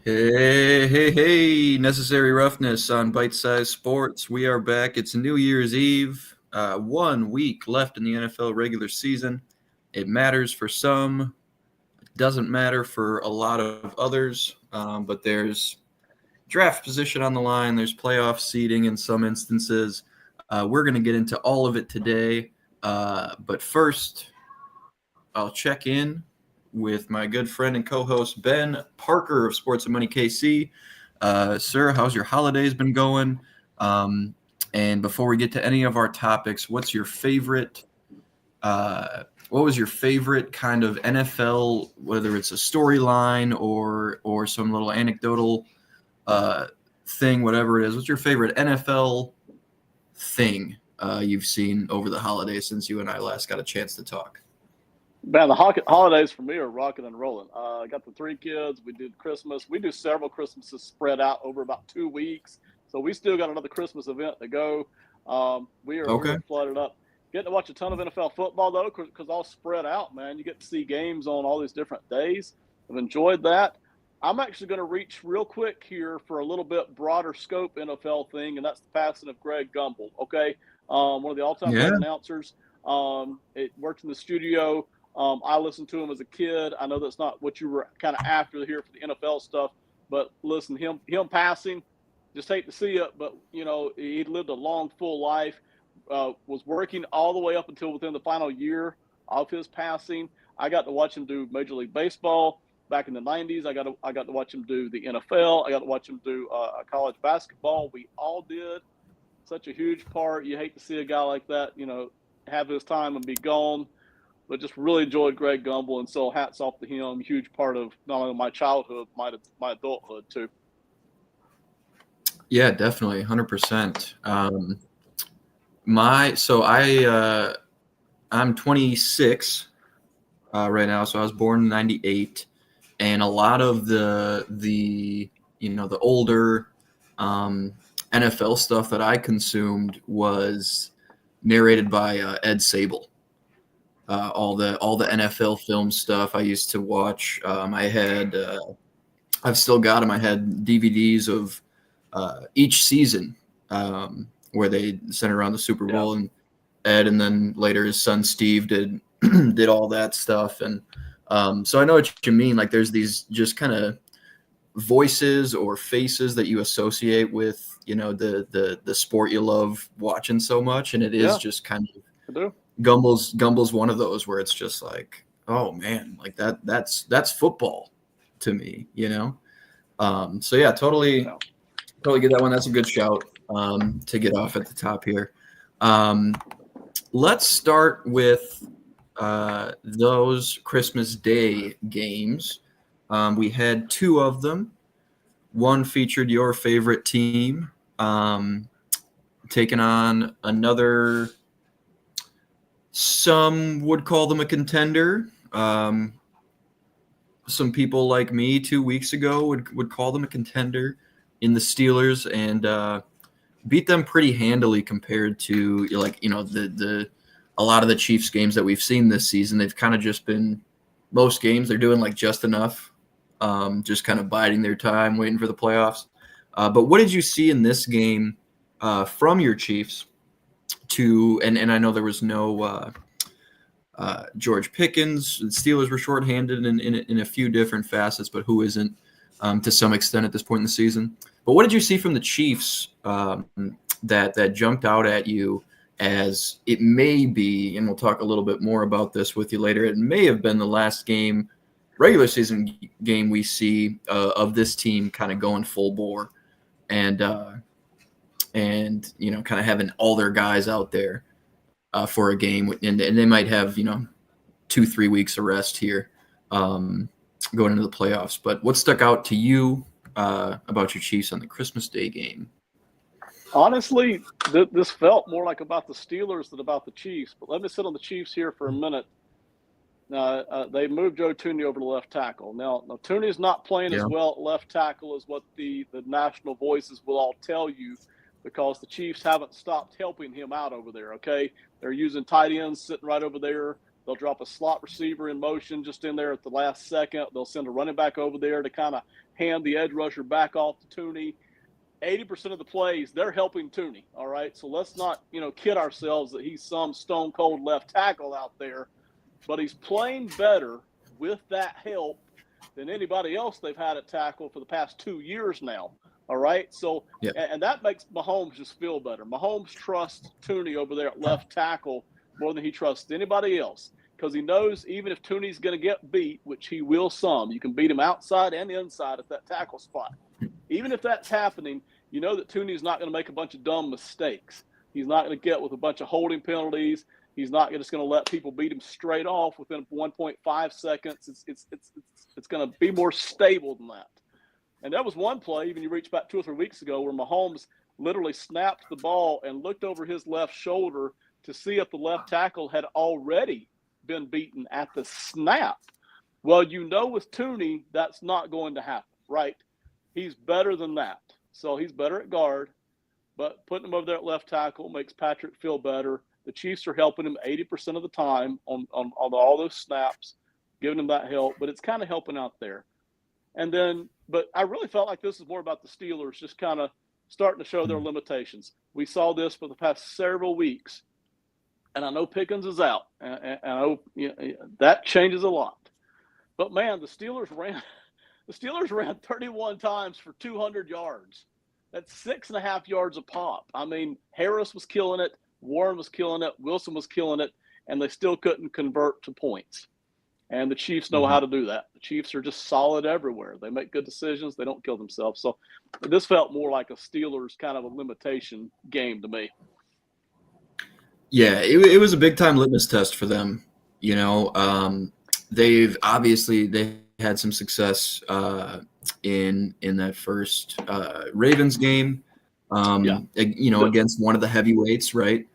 Hey, Necessary Roughness on Bite Size Sports. We are back. It's New Year's Eve. 1 week left in the NFL regular season. It matters for some, it doesn't matter for a lot of others, but there's draft position on the line, there's playoff seeding in some instances. We're going to get into all of it today. But first, I'll check in with my good friend and co-host Ben Parker of Sports and Money KC. Sir, how's your holidays been going? And before we get to any of our topics, what's your favorite? What was your favorite kind of NFL, whether it's a storyline or some little anecdotal thing, whatever it is? What's your favorite NFL thing you've seen over the holidays since you and I last got a chance to talk? Man, the holidays for me are rocking and rolling. I got the three kids. We did Christmas. We do several Christmases spread out over about 2 weeks. So we still got another Christmas event to go. We are flooded up. Getting to watch a ton of NFL football, though, because all spread out, man. You get to see games on all these different days. I've enjoyed that. I'm actually going to reach real quick here for a little bit broader scope NFL thing, and that's the passing of Greg Gumbel, okay? One of the all-time great announcers. It worked in the studio. I listened to him as a kid. I know that's not what you were kind of after here for the NFL stuff, but listen, him passing, just hate to see it, but he lived a long, full life. Was working all the way up until within the final year of his passing. I got to watch him do Major League Baseball back in the 90s. I got to watch him do the NFL. I got to watch him do college basketball. We all did. Such a huge part. You hate to see a guy like that, have his time and be gone. But just really enjoyed Greg Gumbel, and so hats off to him. Huge part of not only my childhood, my adulthood too. Yeah, definitely, 100%. I'm 26 right now, so I was born in '98, and a lot of the older NFL stuff that I consumed was narrated by Ed Sable. All the NFL film stuff I used to watch. I've still got them. I had DVDs of each season where they sent around the Super Bowl, and Ed, and then later his son Steve did did all that stuff. And so I know what you mean. Like there's these just kind of voices or faces that you associate with the sport you love watching so much, and it is just kind of. Gumbel's one of those where it's just like, oh man, like that's football to me, So yeah, totally get that one. That's a good shout to get off at the top here. Let's start with those Christmas Day games. We had two of them. One featured your favorite team taking on another. Some would call them a contender. Some people like me 2 weeks ago would call them a contender in the Steelers, and beat them pretty handily compared to a lot of the Chiefs games that we've seen this season. They've kind of just been, most games they're doing like just enough, just kind of biding their time, waiting for the playoffs. But what did you see in this game from your Chiefs? And I know there was no George Pickens. The Steelers were shorthanded in a few different facets, but who isn't to some extent at this point in the season? But what did you see from the Chiefs that jumped out at you as it may be, and we'll talk a little bit more about this with you later, it may have been the last regular season game we see of this team kind of going full bore and kind of having all their guys out there for a game, and they might have 2-3 weeks of rest here going into the playoffs. But what stuck out to you about your Chiefs on the Christmas Day game? Honestly, this felt more like about the Steelers than about the Chiefs. But let me sit on the Chiefs here for a minute. They moved Joe Tooney over to left tackle. Now Tooney's not playing as well at left tackle as what the national voices will all tell you, because the Chiefs haven't stopped helping him out over there, okay? They're using tight ends sitting right over there. They'll drop a slot receiver in motion just in there at the last second. They'll send a running back over there to kind of hand the edge rusher back off to Tooney. 80% of the plays, they're helping Tooney, all right? So let's not, kid ourselves that he's some stone-cold left tackle out there, but he's playing better with that help than anybody else they've had at tackle for the past 2 years now, all right? So, yeah. And that makes Mahomes just feel better. Mahomes trusts Tooney over there at left tackle more than he trusts anybody else because he knows even if Tooney's going to get beat, which he will some, you can beat him outside and inside at that tackle spot. Even if that's happening, you know that Tooney's not going to make a bunch of dumb mistakes. He's not going to get with a bunch of holding penalties. He's not just going to let people beat him straight off within 1.5 seconds. It's going to be more stable than that. And that was one play, even you reach back 2 or 3 weeks ago, where Mahomes literally snapped the ball and looked over his left shoulder to see if the left tackle had already been beaten at the snap. Well, with Tooney, that's not going to happen, right? He's better than that. So he's better at guard, but putting him over there at left tackle makes Patrick feel better. The Chiefs are helping him 80% of the time on all those snaps, giving him that help, but it's kind of helping out there. And then, but I really felt like this is more about the Steelers just kind of starting to show their limitations. We saw this for the past several weeks, and I know Pickens is out, and I know that changes a lot. But man, the Steelers ran 31 times for 200 yards. That's 6.5 yards a pop. I mean, Harris was killing it, Warren was killing it, Wilson was killing it, and they still couldn't convert to points. And the Chiefs know how to do that. The Chiefs are just solid everywhere. They make good decisions. They don't kill themselves. So this felt more like a Steelers kind of a limitation game to me. Yeah, it was a big-time litmus test for them. They had some success in that first Ravens game, against one of the heavyweights, right?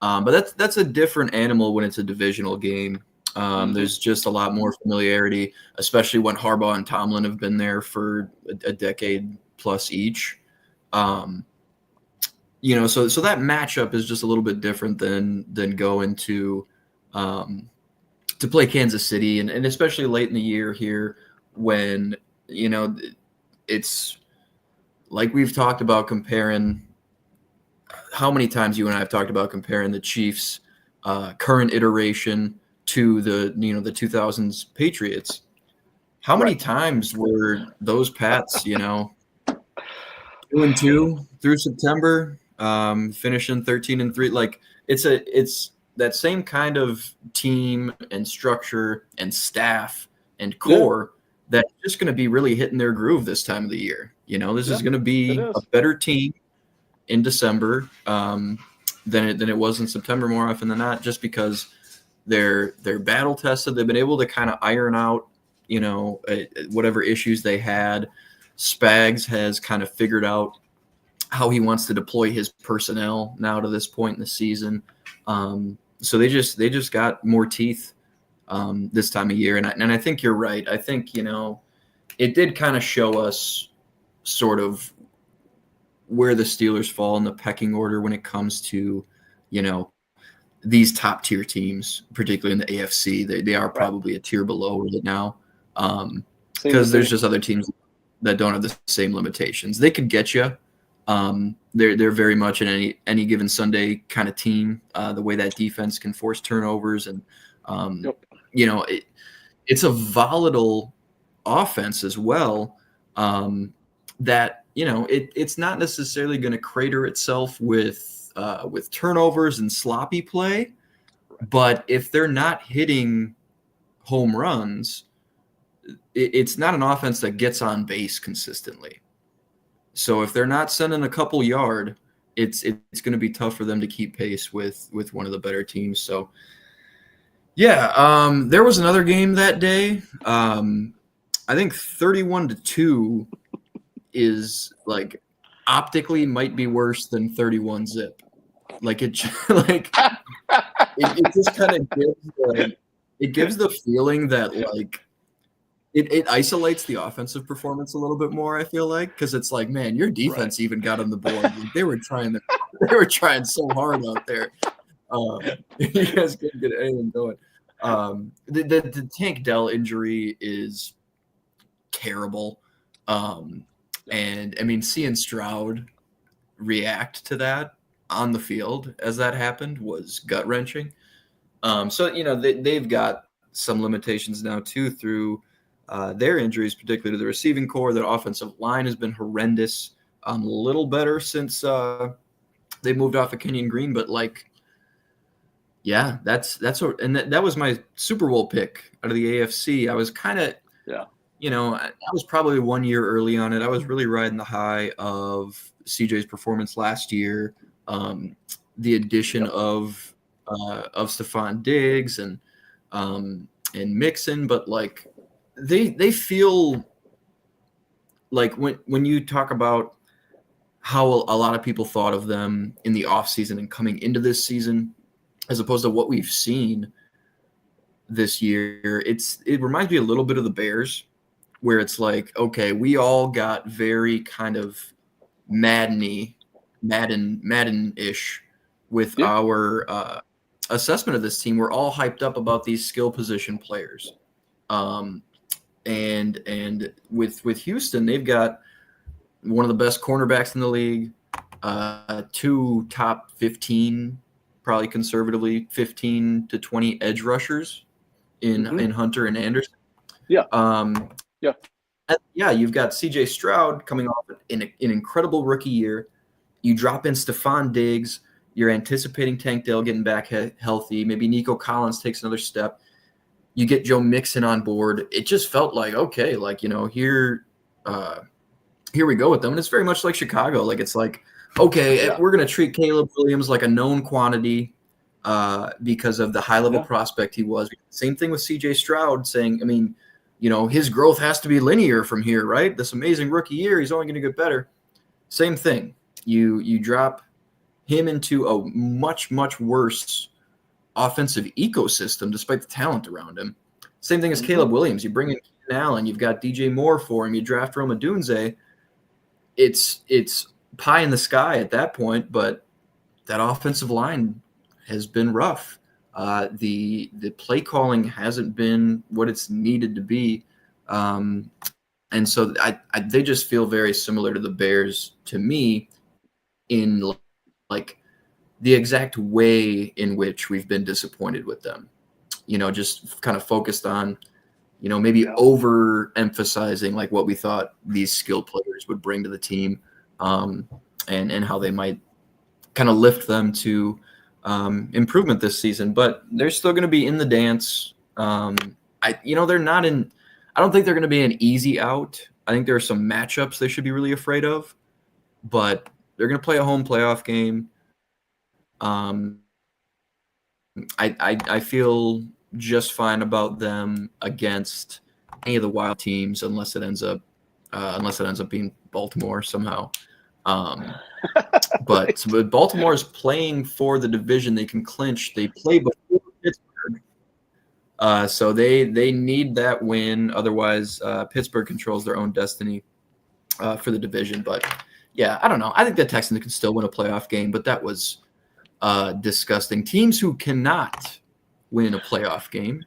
But that's a different animal when it's a divisional game. There's just a lot more familiarity, especially when Harbaugh and Tomlin have been there for a decade plus each. So that matchup is just a little bit different than going to play Kansas City, and especially late in the year here when, it's like we've talked about comparing how many times you and I have talked about comparing the Chiefs current iteration to the 2000s Patriots. How many times were those Pats, 2-2 through September, finishing 13-3? Like it's that same kind of team and structure and staff and core that's just going to be really hitting their groove this time of the year. This is going to be a better team in December than it was in September more often than not, just because they're battle tested. They've been able to kind of iron out, whatever issues they had. Spags has kind of figured out how he wants to deploy his personnel now to this point in the season. So they just got more teeth this time of year. And I think you're right. I think, it did kind of show us sort of where the Steelers fall in the pecking order when it comes to, these top tier teams, particularly in the AFC. They are probably a tier below right now because there's just other teams that don't have the same limitations. They could get you. They're very much an any given Sunday kind of team. The way that defense can force turnovers and it's a volatile offense as well. That it's not necessarily going to crater itself with turnovers and sloppy play, but if they're not hitting home runs, it's not an offense that gets on base consistently. So if they're not sending a couple yard, it's going to be tough for them to keep pace with one of the better teams. So there was another game that day. I think 31-2 is like optically might be worse than 31-zip. Like it just kind of gives the feeling that like it isolates the offensive performance a little bit more. I feel like because it's like, man, your defense even got on the board. Like, they were trying so hard out there. You guys couldn't get anything going. The Tank Dell injury is terrible. And I mean, seeing Stroud react to that on the field as that happened was gut wrenching. So, they've got some limitations now too through their injuries, particularly to the receiving core. Their offensive line has been horrendous. A little better since they moved off of Kenyon Green, but that was my Super Bowl pick out of the AFC. I was kind of, I was probably 1 year early on it. I was really riding the high of CJ's performance last year, the addition of Stephon Diggs and Mixon, but they feel like when you talk about how a lot of people thought of them in the offseason and coming into this season, as opposed to what we've seen this year, it reminds me a little bit of the Bears, where it's like, okay, we all got very kind of Madden-ish with our assessment of this team. We're all hyped up about these skill position players. And with Houston, they've got one of the best cornerbacks in the league, 2 top 15, probably conservatively 15 to 20 edge rushers in Hunter and Anderson. Yeah. You've got CJ Stroud coming off an incredible rookie year. You drop in Stephon Diggs. You're anticipating Tank Dell getting back healthy. Maybe Nico Collins takes another step. You get Joe Mixon on board. It just felt like, okay, here we go with them. And it's very much like Chicago. It's like, okay, we're going to treat Caleb Williams like a known quantity because of the high-level prospect he was. Same thing with CJ Stroud saying, I mean, his growth has to be linear from here, right? This amazing rookie year, he's only going to get better. Same thing. You drop him into a much, much worse offensive ecosystem despite the talent around him. Same thing as Caleb Williams. You bring in Keenan Allen, you've got DJ Moore for him, you draft Rome Odunze. It's pie in the sky at that point, but that offensive line has been rough. The play calling hasn't been what it's needed to be. And so they just feel very similar to the Bears to me in the exact way in which we've been disappointed with them, just kind of focused on, maybe overemphasizing what we thought these skill players would bring to the team, and how they might kind of lift them to improvement this season. But they're still going to be in the dance. They're not in. I don't think they're going to be an easy out. I think there are some matchups they should be really afraid of, but they're going to play a home playoff game. I feel just fine about them against any of the wild teams, unless it ends up being Baltimore somehow. But Baltimore is playing for the division they can clinch. They play before Pittsburgh, so they need that win. Otherwise, Pittsburgh controls their own destiny for the division. But yeah, I don't know. I think the Texans can still win a playoff game, but that was disgusting. Teams who cannot win a playoff game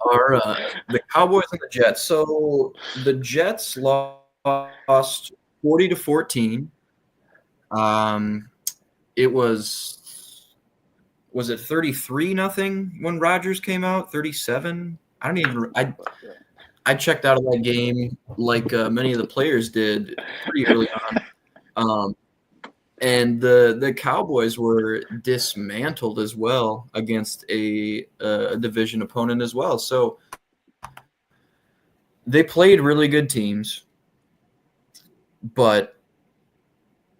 are the Cowboys and the Jets. So the Jets lost 40-14. It was it 33-0 when Rodgers came out? 37? I checked out of that game like many of the players did pretty early on. And the Cowboys were dismantled as well against a division opponent as well. So they played really good teams. But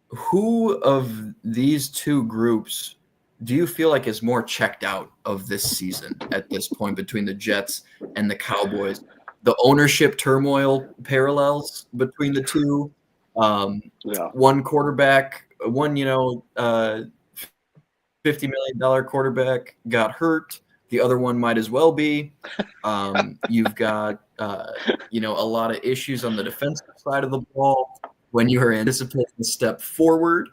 who of these two groups do you feel like is more checked out of this season at this point between the Jets and the Cowboys? The ownership turmoil parallels between the two. One quarterback, $50 million quarterback got hurt. The other one might as well be. You've got a lot of issues on the defensive side of the ball when you are anticipating a step forward.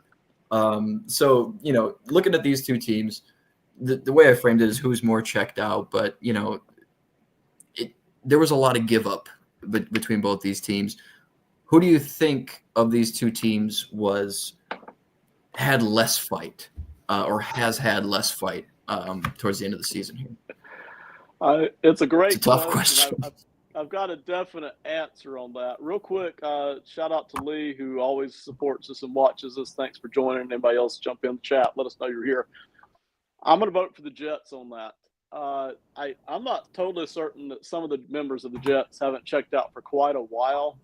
So looking at these two teams, the way I framed it is who's more checked out, but there was a lot of give up between both these teams. Who do you think of these two teams had less fight or has had less fight towards the end of the season here? It's a great It's a tough question. I've got a definite answer on that. Real quick, shout out to Lee, who always supports us and watches us. Thanks for joining. Anybody else jump in the chat, let us know you're here. I'm going to vote for the Jets on that. I'm not totally certain that some of the members of the Jets haven't checked out for quite a while.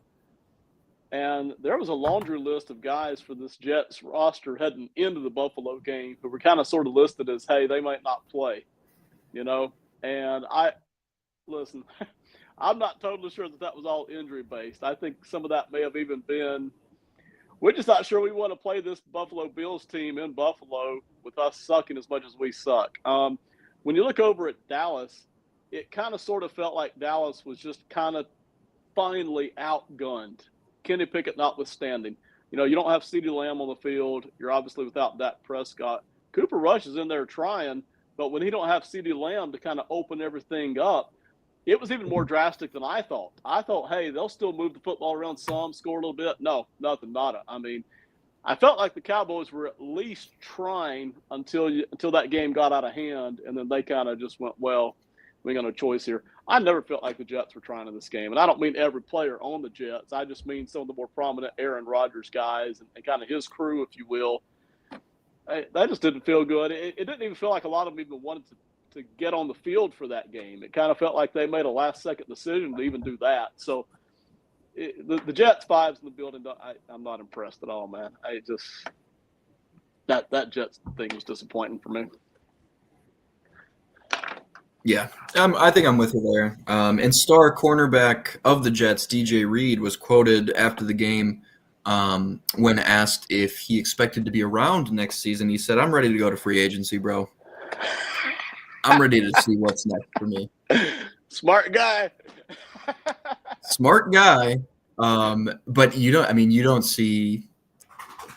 And there was a laundry list of guys for this Jets roster heading into the Buffalo game who were kind of sort of listed as, hey, they might not play, And listen, I'm not totally sure that was all injury-based. I think some of that may have even been, we're just not sure we want to play this Buffalo Bills team in Buffalo with us sucking as much as we suck. When you look over at Dallas, it kind of sort of felt like Dallas was just kind of finally outgunned, Kenny Pickett notwithstanding. You don't have CeeDee Lamb on the field. You're obviously without Dak Prescott. Cooper Rush is in there trying, but when he don't have CeeDee Lamb to kind of open everything up, it was even more drastic than I thought. I thought, hey, they'll still move the football around some, score a little bit. No, nothing, nada. I mean, I felt like the Cowboys were at least trying until that game got out of hand, and then they kind of just went, well, we got no choice here. I never felt like the Jets were trying in this game, and I don't mean every player on the Jets. I just mean some of the more prominent Aaron Rodgers guys and kind of his crew, if you will. That just didn't feel good. It didn't even feel like a lot of them even wanted to get on the field for that game. It kind of felt like they made a last-second decision to even do that. So the Jets fives in the building, I'm not impressed at all, man. That Jets thing was disappointing for me. Yeah, I think I'm with you there. And star cornerback of the Jets, DJ Reed, was quoted after the game when asked if he expected to be around next season. He said, "I'm ready to go to free agency, bro. I'm ready to see what's next for me." Smart guy. Smart guy. But you don't see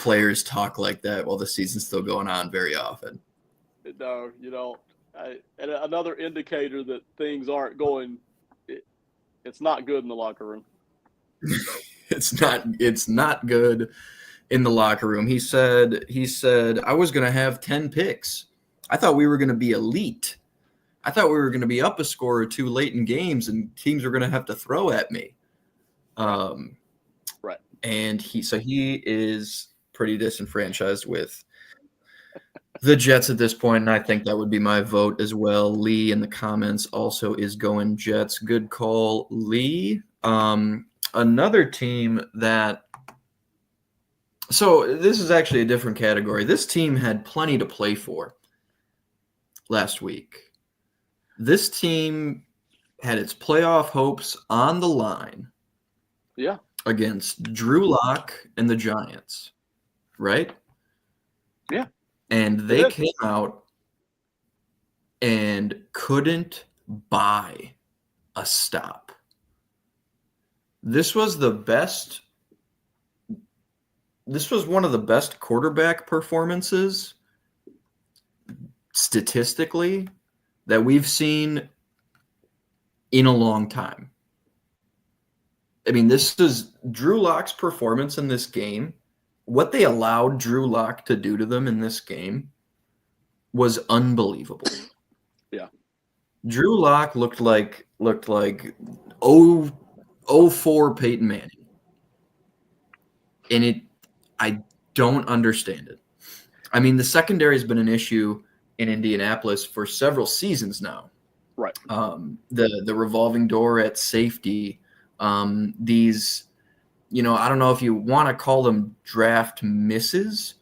players talk like that while the season's still going on very often. No, you don't. And another indicator that things aren't going, it's not good in the locker room. It's not good in the locker room. He said, I was going to have 10 picks. I thought we were going to be elite. I thought we were going to be up a score or two late in games and teams were going to have to throw at me. Right. And he is pretty disenfranchised with the Jets at this point, and I think that would be my vote as well. Lee in the comments also is going Jets. Good call, Lee. Another team that – so this is actually a different category. This team had plenty to play for last week. This team had its playoff hopes on the line against Drew Lock and the Giants, right? Yeah. And they came out and couldn't buy a stop. This was one of the best quarterback performances statistically that we've seen in a long time. I mean, this is Drew Lock's performance in this game. What they allowed Drew Lock to do to them in this game was unbelievable. Yeah. Drew Lock looked like 04 Peyton Manning. And I don't understand it. I mean, the secondary has been an issue in Indianapolis for several seasons now. Right. The revolving door at safety, these – I don't know if you want to call them draft misses.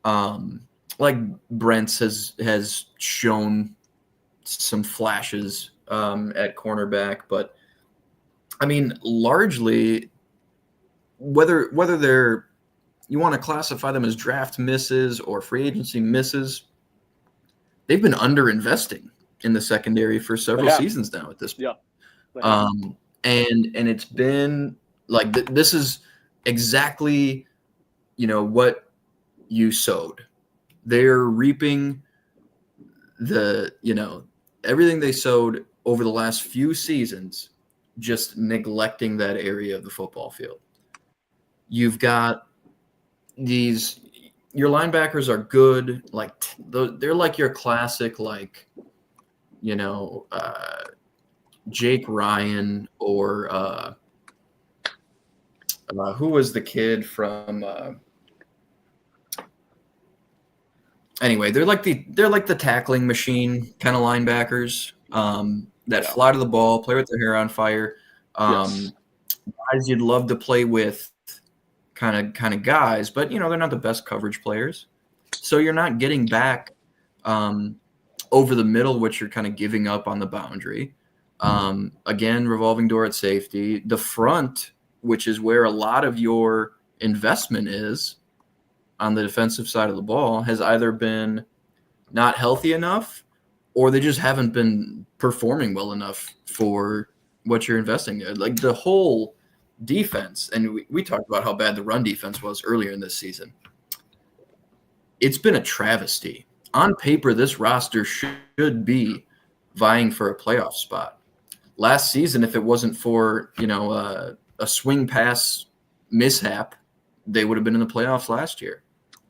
Like Brent's has shown some flashes at cornerback, but I mean, largely, whether you want to classify them as draft misses or free agency misses, they've been underinvesting in the secondary for several seasons now at this point. Yeah. And it's been like this is exactly what you sowed. They're reaping everything they sowed over the last few seasons, just neglecting that area of the football field. You've got your linebackers are good, they're like your classic, Jake Ryan or who was the kid from anyway, they're like the tackling machine kind of linebackers that fly to the ball, play with their hair on fire. Guys you'd love to play with, kind of guys, but they're not the best coverage players. So you're not getting back over the middle, which you're kind of giving up on the boundary. Again, revolving door at safety. The front, which is where a lot of your investment is on the defensive side of the ball, has either been not healthy enough or they just haven't been performing well enough for what you're investing in. Like the whole defense, and we talked about how bad the run defense was earlier in this season. It's been a travesty. On paper, this roster should be vying for a playoff spot. Last season, if it wasn't for a swing pass mishap, they would have been in the playoffs last year.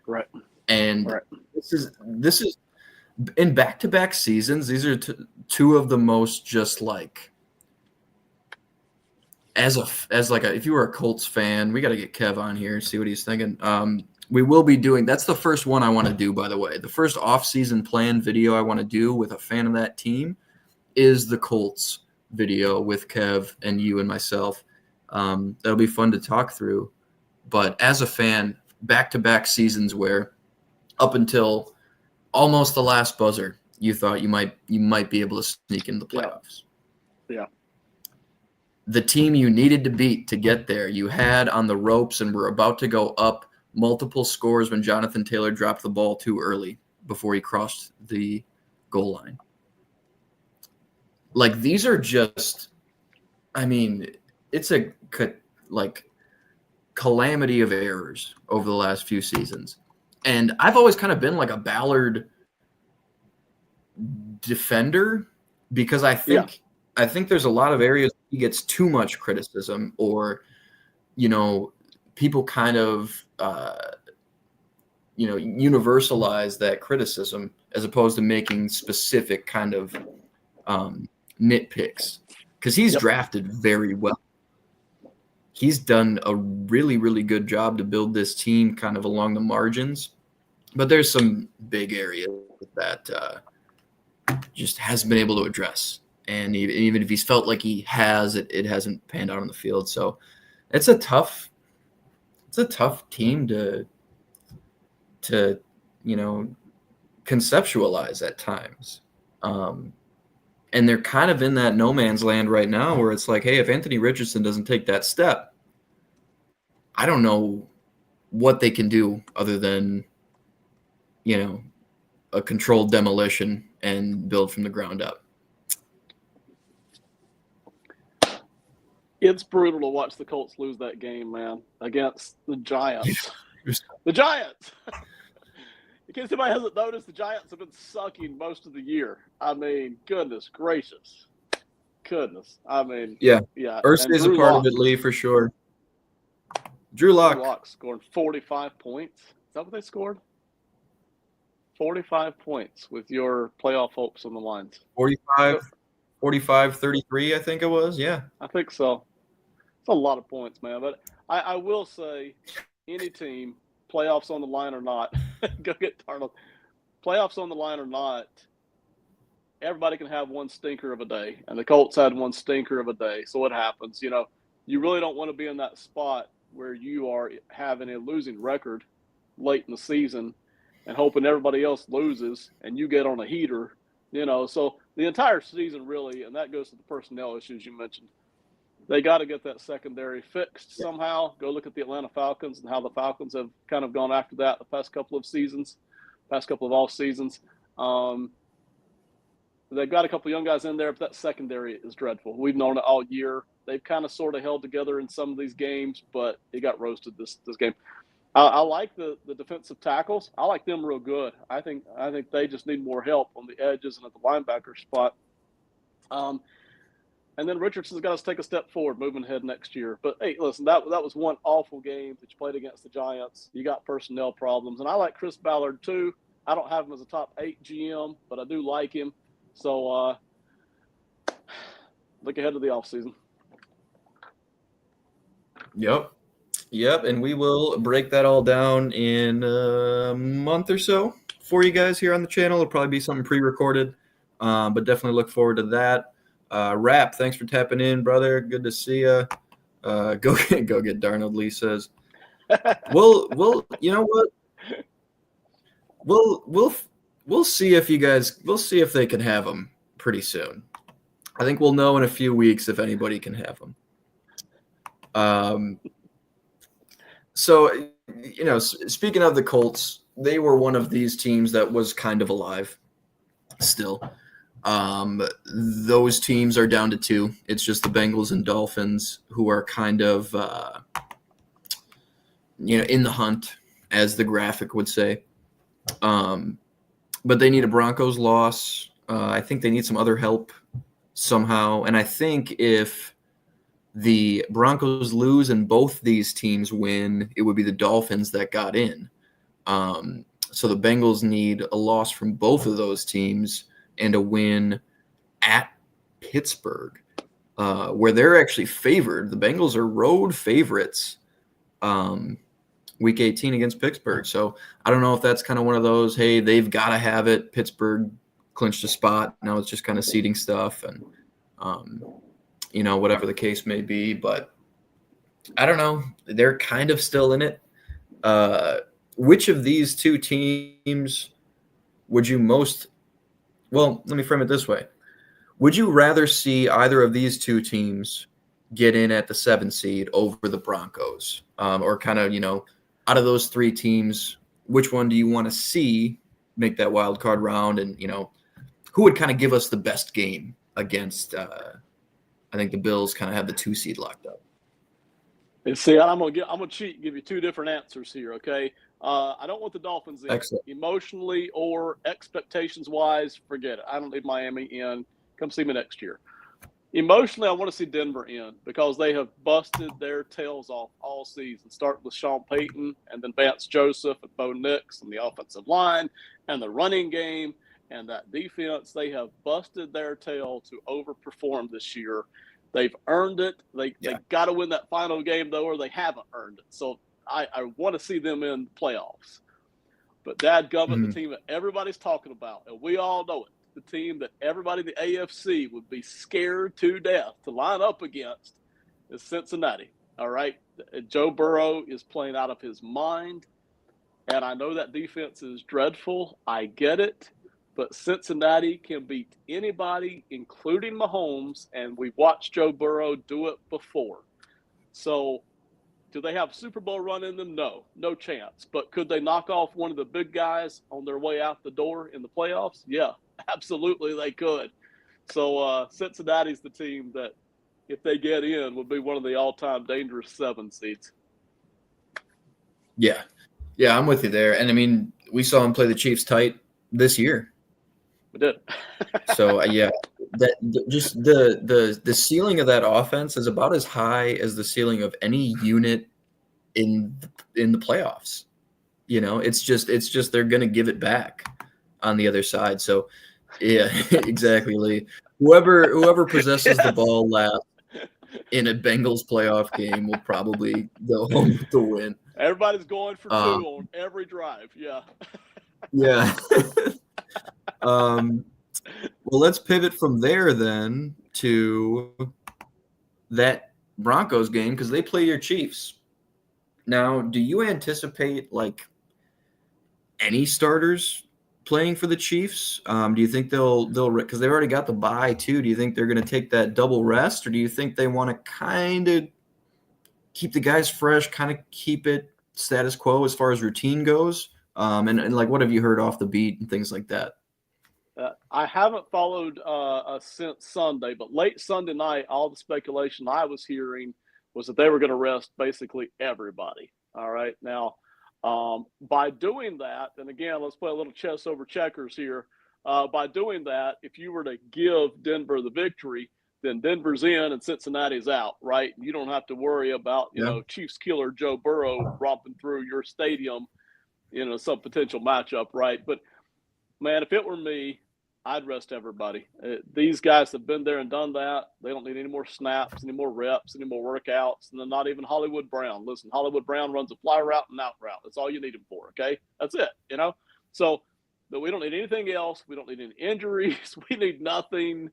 Right. And this is in back-to-back seasons. These are two of the most just like if you were a Colts fan, we got to get Kev on here, see what he's thinking. We will be doing, that's the first one I want to do, by the way. The first off-season plan video I want to do with a fan of that team is the Colts video with Kev and you and myself. That'll be fun to talk through. But as a fan, back-to-back seasons where up until almost the last buzzer, you thought you might be able to sneak into the playoffs. Yeah. The team you needed to beat to get there, you had on the ropes and were about to go up multiple scores when Jonathan Taylor dropped the ball too early before he crossed the goal line. Like, these are just, it's a calamity of errors over the last few seasons. And I've always kind of been like a Ballard defender because I think there's a lot of areas he gets too much criticism, or people kind of universalize that criticism as opposed to making specific kind of nitpicks, because he's drafted very well. He's done a really, really good job to build this team kind of along the margins, but there's some big areas that just hasn't been able to address. And even if he's felt like he has, it hasn't panned out on the field. So it's a tough team to conceptualize at times. And they're kind of in that no man's land right now where it's like, hey, if Anthony Richardson doesn't take that step, I don't know what they can do other than, a controlled demolition and build from the ground up. It's brutal to watch the Colts lose that game, man, against the Giants. The Giants! In case anybody hasn't noticed, the Giants have been sucking most of the year. Goodness gracious. Goodness. Yeah. Irsay's a part of it, Lee, for sure. Drew Lock scored 45 points. Is that what they scored? 45 points with your playoff hopes on the lines. 45-33, I think it was. Yeah. I think so. It's a lot of points, man. But I will say, any team, playoffs on the line or not, go get Darnold. Playoffs on the line or not, everybody can have one stinker of a day. And the Colts had one stinker of a day. So what happens? You really don't want to be in that spot where you are having a losing record late in the season and hoping everybody else loses and you get on a heater. So the entire season really, and that goes to the personnel issues you mentioned, they got to get that secondary fixed somehow. Go look at the Atlanta Falcons and how the Falcons have kind of gone after that the past couple of off seasons. They've got a couple of young guys in there, but that secondary is dreadful. We've known it all year. They've kind of sort of held together in some of these games, but it got roasted this game. I like the defensive tackles. I like them real good. I think they just need more help on the edges and at the linebacker spot. And then Richardson's got to take a step forward moving ahead next year. But hey, listen, that was one awful game that you played against the Giants. You got personnel problems, and I like Chris Ballard too. I don't have him as a top 8 GM, but I do like him. So look ahead to the offseason. Yep, and we will break that all down in a month or so for you guys here on the channel. It'll probably be something pre-recorded, but definitely look forward to that. Rap, thanks for tapping in, brother. Good to see you. Go get Darnold, Lee says. We'll you know what? We'll see if you guys. We'll see if they can have him pretty soon. I think we'll know in a few weeks if anybody can have him. So, speaking of the Colts, they were one of these teams that was kind of alive still. Those teams are down to 2. It's just the Bengals and Dolphins who are kind of, in the hunt, as the graphic would say. But they need a Broncos loss. I think they need some other help somehow. And I think if the Broncos lose and both these teams win, it would be the Dolphins that got in. So the Bengals need a loss from both of those teams and a win at Pittsburgh, where they're actually favored. The Bengals are road favorites week 18 against Pittsburgh. So I don't know if that's kind of one of those, hey, they've got to have it. Pittsburgh clinched a spot. Now it's just kind of seeding stuff and whatever the case may be. But I don't know. They're kind of still in it. Which of these 2 teams would you most – well, let me frame it this way. Would you rather see either of these 2 teams get in at the 7 seed over the Broncos? Or kind of, out of those 3 teams, which one do you want to see make that wild card round? And, who would kind of give us the best game against I think the Bills kind of have the 2 seed locked up. And see, I'm gonna cheat and give you 2 different answers here, okay? I don't want the Dolphins in. Excellent. Emotionally or expectations-wise, forget it. I don't need Miami in. Come see me next year. Emotionally, I want to see Denver in because they have busted their tails off all season, starting with Sean Payton and then Vance Joseph and Bo Nix and the offensive line and the running game and that defense. They have busted their tail to overperform this year. They've earned it. They got to win that final game, though, or they haven't earned it. So I want to see them in the playoffs. But dadgummit, the team that everybody's talking about, and we all know it, the team that everybody in the AFC would be scared to death to line up against is Cincinnati. All right? Joe Burrow is playing out of his mind, and I know that defense is dreadful. I get it. But Cincinnati can beat anybody, including Mahomes, and we've watched Joe Burrow do it before. So do they have a Super Bowl run in them? No chance. But could they knock off one of the big guys on their way out the door in the playoffs? Yeah, absolutely they could. So Cincinnati's the team that, if they get in, would be one of the all-time dangerous 7 seeds. Yeah, I'm with you there. And, I mean, we saw him play the Chiefs tight this year. We did. So the ceiling of that offense is about as high as the ceiling of any unit in the playoffs. It's just they're gonna give it back on the other side. So yeah, exactly, Lee. Whoever possesses the ball last in a Bengals playoff game will probably go home with the win. Everybody's going for 2 on every drive. Yeah. Yeah. Well, let's pivot from there then to that Broncos game because they play your Chiefs. Now, do you anticipate any starters playing for the Chiefs? Do you think they'll because they've already got the bye too? Do you think they're going to take that double rest, or do you think they want to kind of keep the guys fresh, kind of keep it status quo as far as routine goes? And what have you heard off the beat and things like that? I haven't followed since Sunday, but late Sunday night, all the speculation I was hearing was that they were going to rest basically everybody. All right. Now, By doing that, and again, let's play a little chess over checkers here. By doing that, if you were to give Denver the victory, then Denver's in and Cincinnati's out, right? You don't have to worry about, Chiefs killer Joe Burrow romping through your stadium, some potential matchup, right? But, man, if it were me, I'd rest everybody. These guys have been there and done that. They don't need any more snaps, any more reps, any more workouts, and then not even Hollywood Brown. Listen, Hollywood Brown runs a fly route and out route. That's all you need him for, okay? That's it, So but we don't need anything else. We don't need any injuries. We need nothing.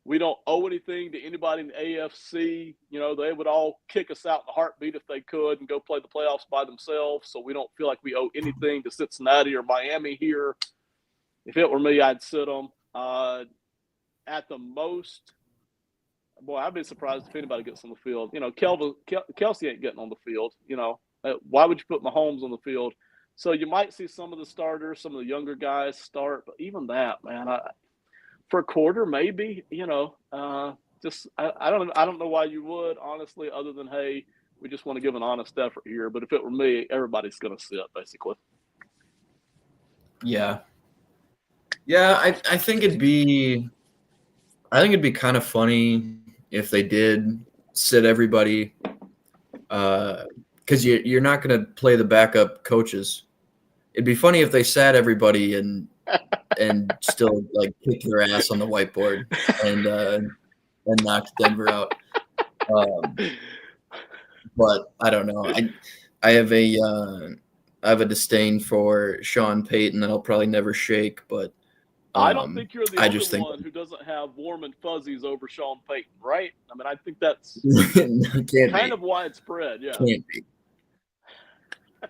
We don't owe anything to anybody in the AFC. They would all kick us out in a heartbeat if they could and go play the playoffs by themselves. So we don't feel like we owe anything to Cincinnati or Miami here. If it were me, I'd sit them. At the most, boy, I'd be surprised if anybody gets on the field. Kelsey ain't getting on the field. Why would you put Mahomes on the field? So you might see some of the starters, some of the younger guys start, but even that, man, for a quarter, maybe. I don't know why you would, honestly, other than, hey, we just want to give an honest effort here. But if it were me, everybody's going to sit, basically. Yeah. Yeah, I think it'd be kind of funny if they did sit everybody, because you're not going to play the backup coaches. It'd be funny if they sat everybody and still like kicked their ass on the whiteboard and knocked Denver out. But I don't know. I have a disdain for Sean Payton that I'll probably never shake, but. I don't think you're the only one who doesn't have warm and fuzzies over Sean Payton, right? I mean, I think that's kind of widespread. Yeah. Can't be.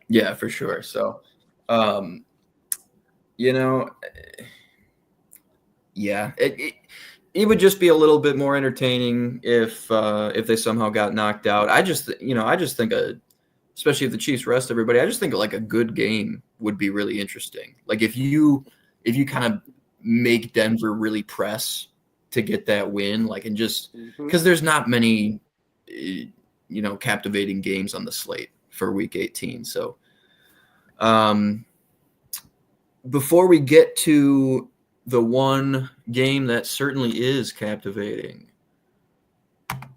Yeah, for sure. So, yeah, it would just be a little bit more entertaining if they somehow got knocked out. I just think especially if the Chiefs rest everybody, I just think like a good game would be really interesting. Like if you kind of make Denver really press to get that win, like, and just because there's not many, captivating games on the slate for Week 18. So, before we get to the one game that certainly is captivating,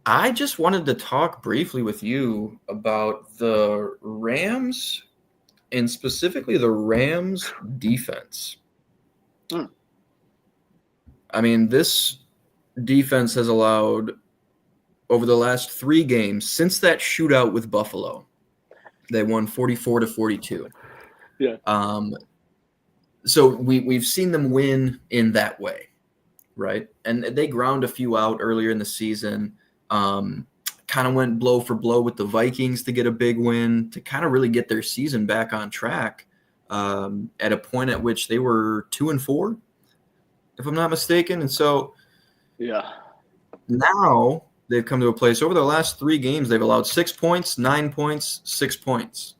I just wanted to talk briefly with you about the Rams and specifically the Rams defense. I mean, this defense has allowed, over the last 3 games, since that shootout with Buffalo, they won 44-42. Yeah. So we've seen them win in that way, right? And they ground a few out earlier in the season, kind of went blow for blow with the Vikings to get a big win, to kind of really get their season back on track, at a point at which they were 2-4. If I'm not mistaken. And so now they've come to a place over the last 3 games, they've allowed 6 points, 9 points, 6 points.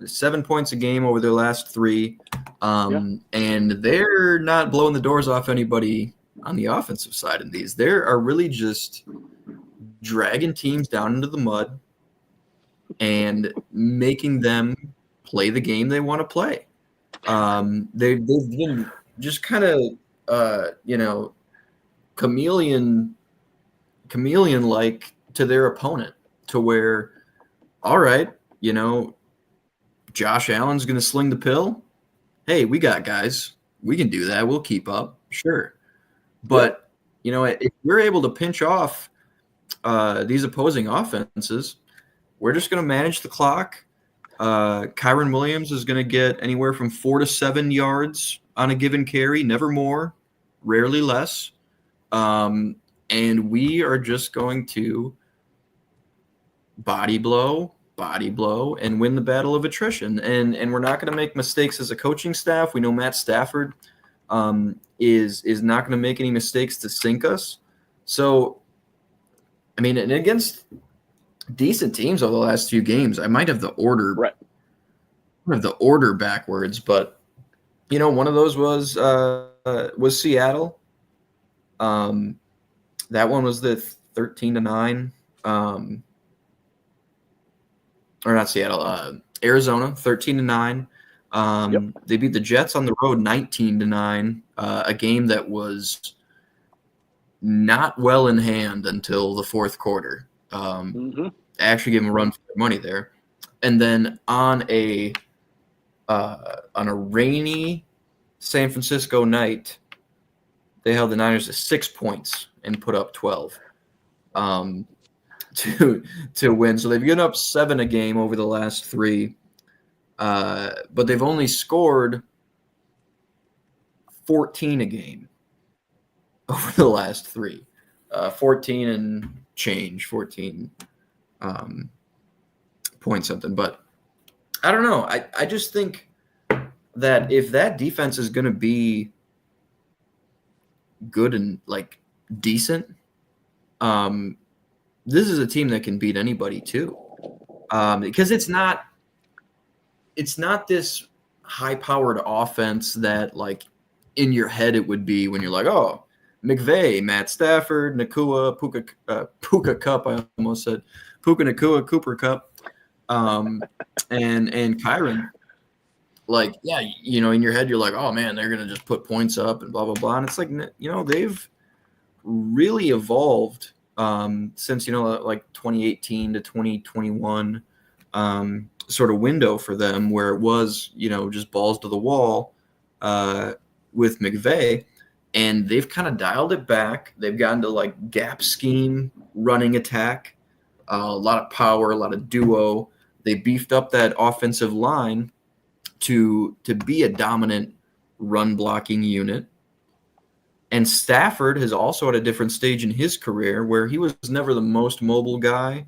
7 points a game over their last 3. And they're not blowing the doors off anybody on the offensive side in these. They are really just dragging teams down into the mud and making them play the game they want to play. They've been just kind of, chameleon-like to their opponent, to where, all right, Josh Allen's going to sling the pill. Hey, we got guys. We can do that. We'll keep up. Sure. But, if we're able to pinch off these opposing offenses, we're just going to manage the clock. Kyron Williams is going to get anywhere from 4 to 7 yards on a given carry, never more, rarely less. And we are just going to body blow, and win the battle of attrition. And we're not going to make mistakes as a coaching staff. We know Matt Stafford is not going to make any mistakes to sink us. So, I mean, and against decent teams over the last few games, I might have the order backwards, but one of those was Seattle. That one was the 13-9. or not Seattle, Arizona, 13-9. They beat the Jets on the road 19-9, a game that was not well in hand until the fourth quarter. Actually gave them a run for their money there. And then on a rainy San Francisco night, they held the Niners to 6 points and put up 12 to win. So they've given up 7 a game over the last 3, but they've only scored 14 a game over the last 3. 14 and change, 14 point something. But I don't know. I just think that if that defense is going to be good and like decent, this is a team that can beat anybody too, because it's not this high-powered offense that like in your head it would be when you're like, oh, McVay, Matt Stafford, Nakua, Puka Cup. I almost said Puka Nakua, Cooper Cup, and Kyron. Like, yeah, you know, in your head you're like, oh man, they're gonna just put points up and blah blah blah. And it's like, you know, they've really evolved since, you know, like 2018 to 2021 sort of window for them, where it was, you know, just balls to the wall with McVay, and they've kind of dialed it back. They've gotten to like gap scheme, running attack, a lot of power, a lot of duo. They beefed up that offensive line to be a dominant run blocking unit. And Stafford has also at a different stage in his career where he was never the most mobile guy.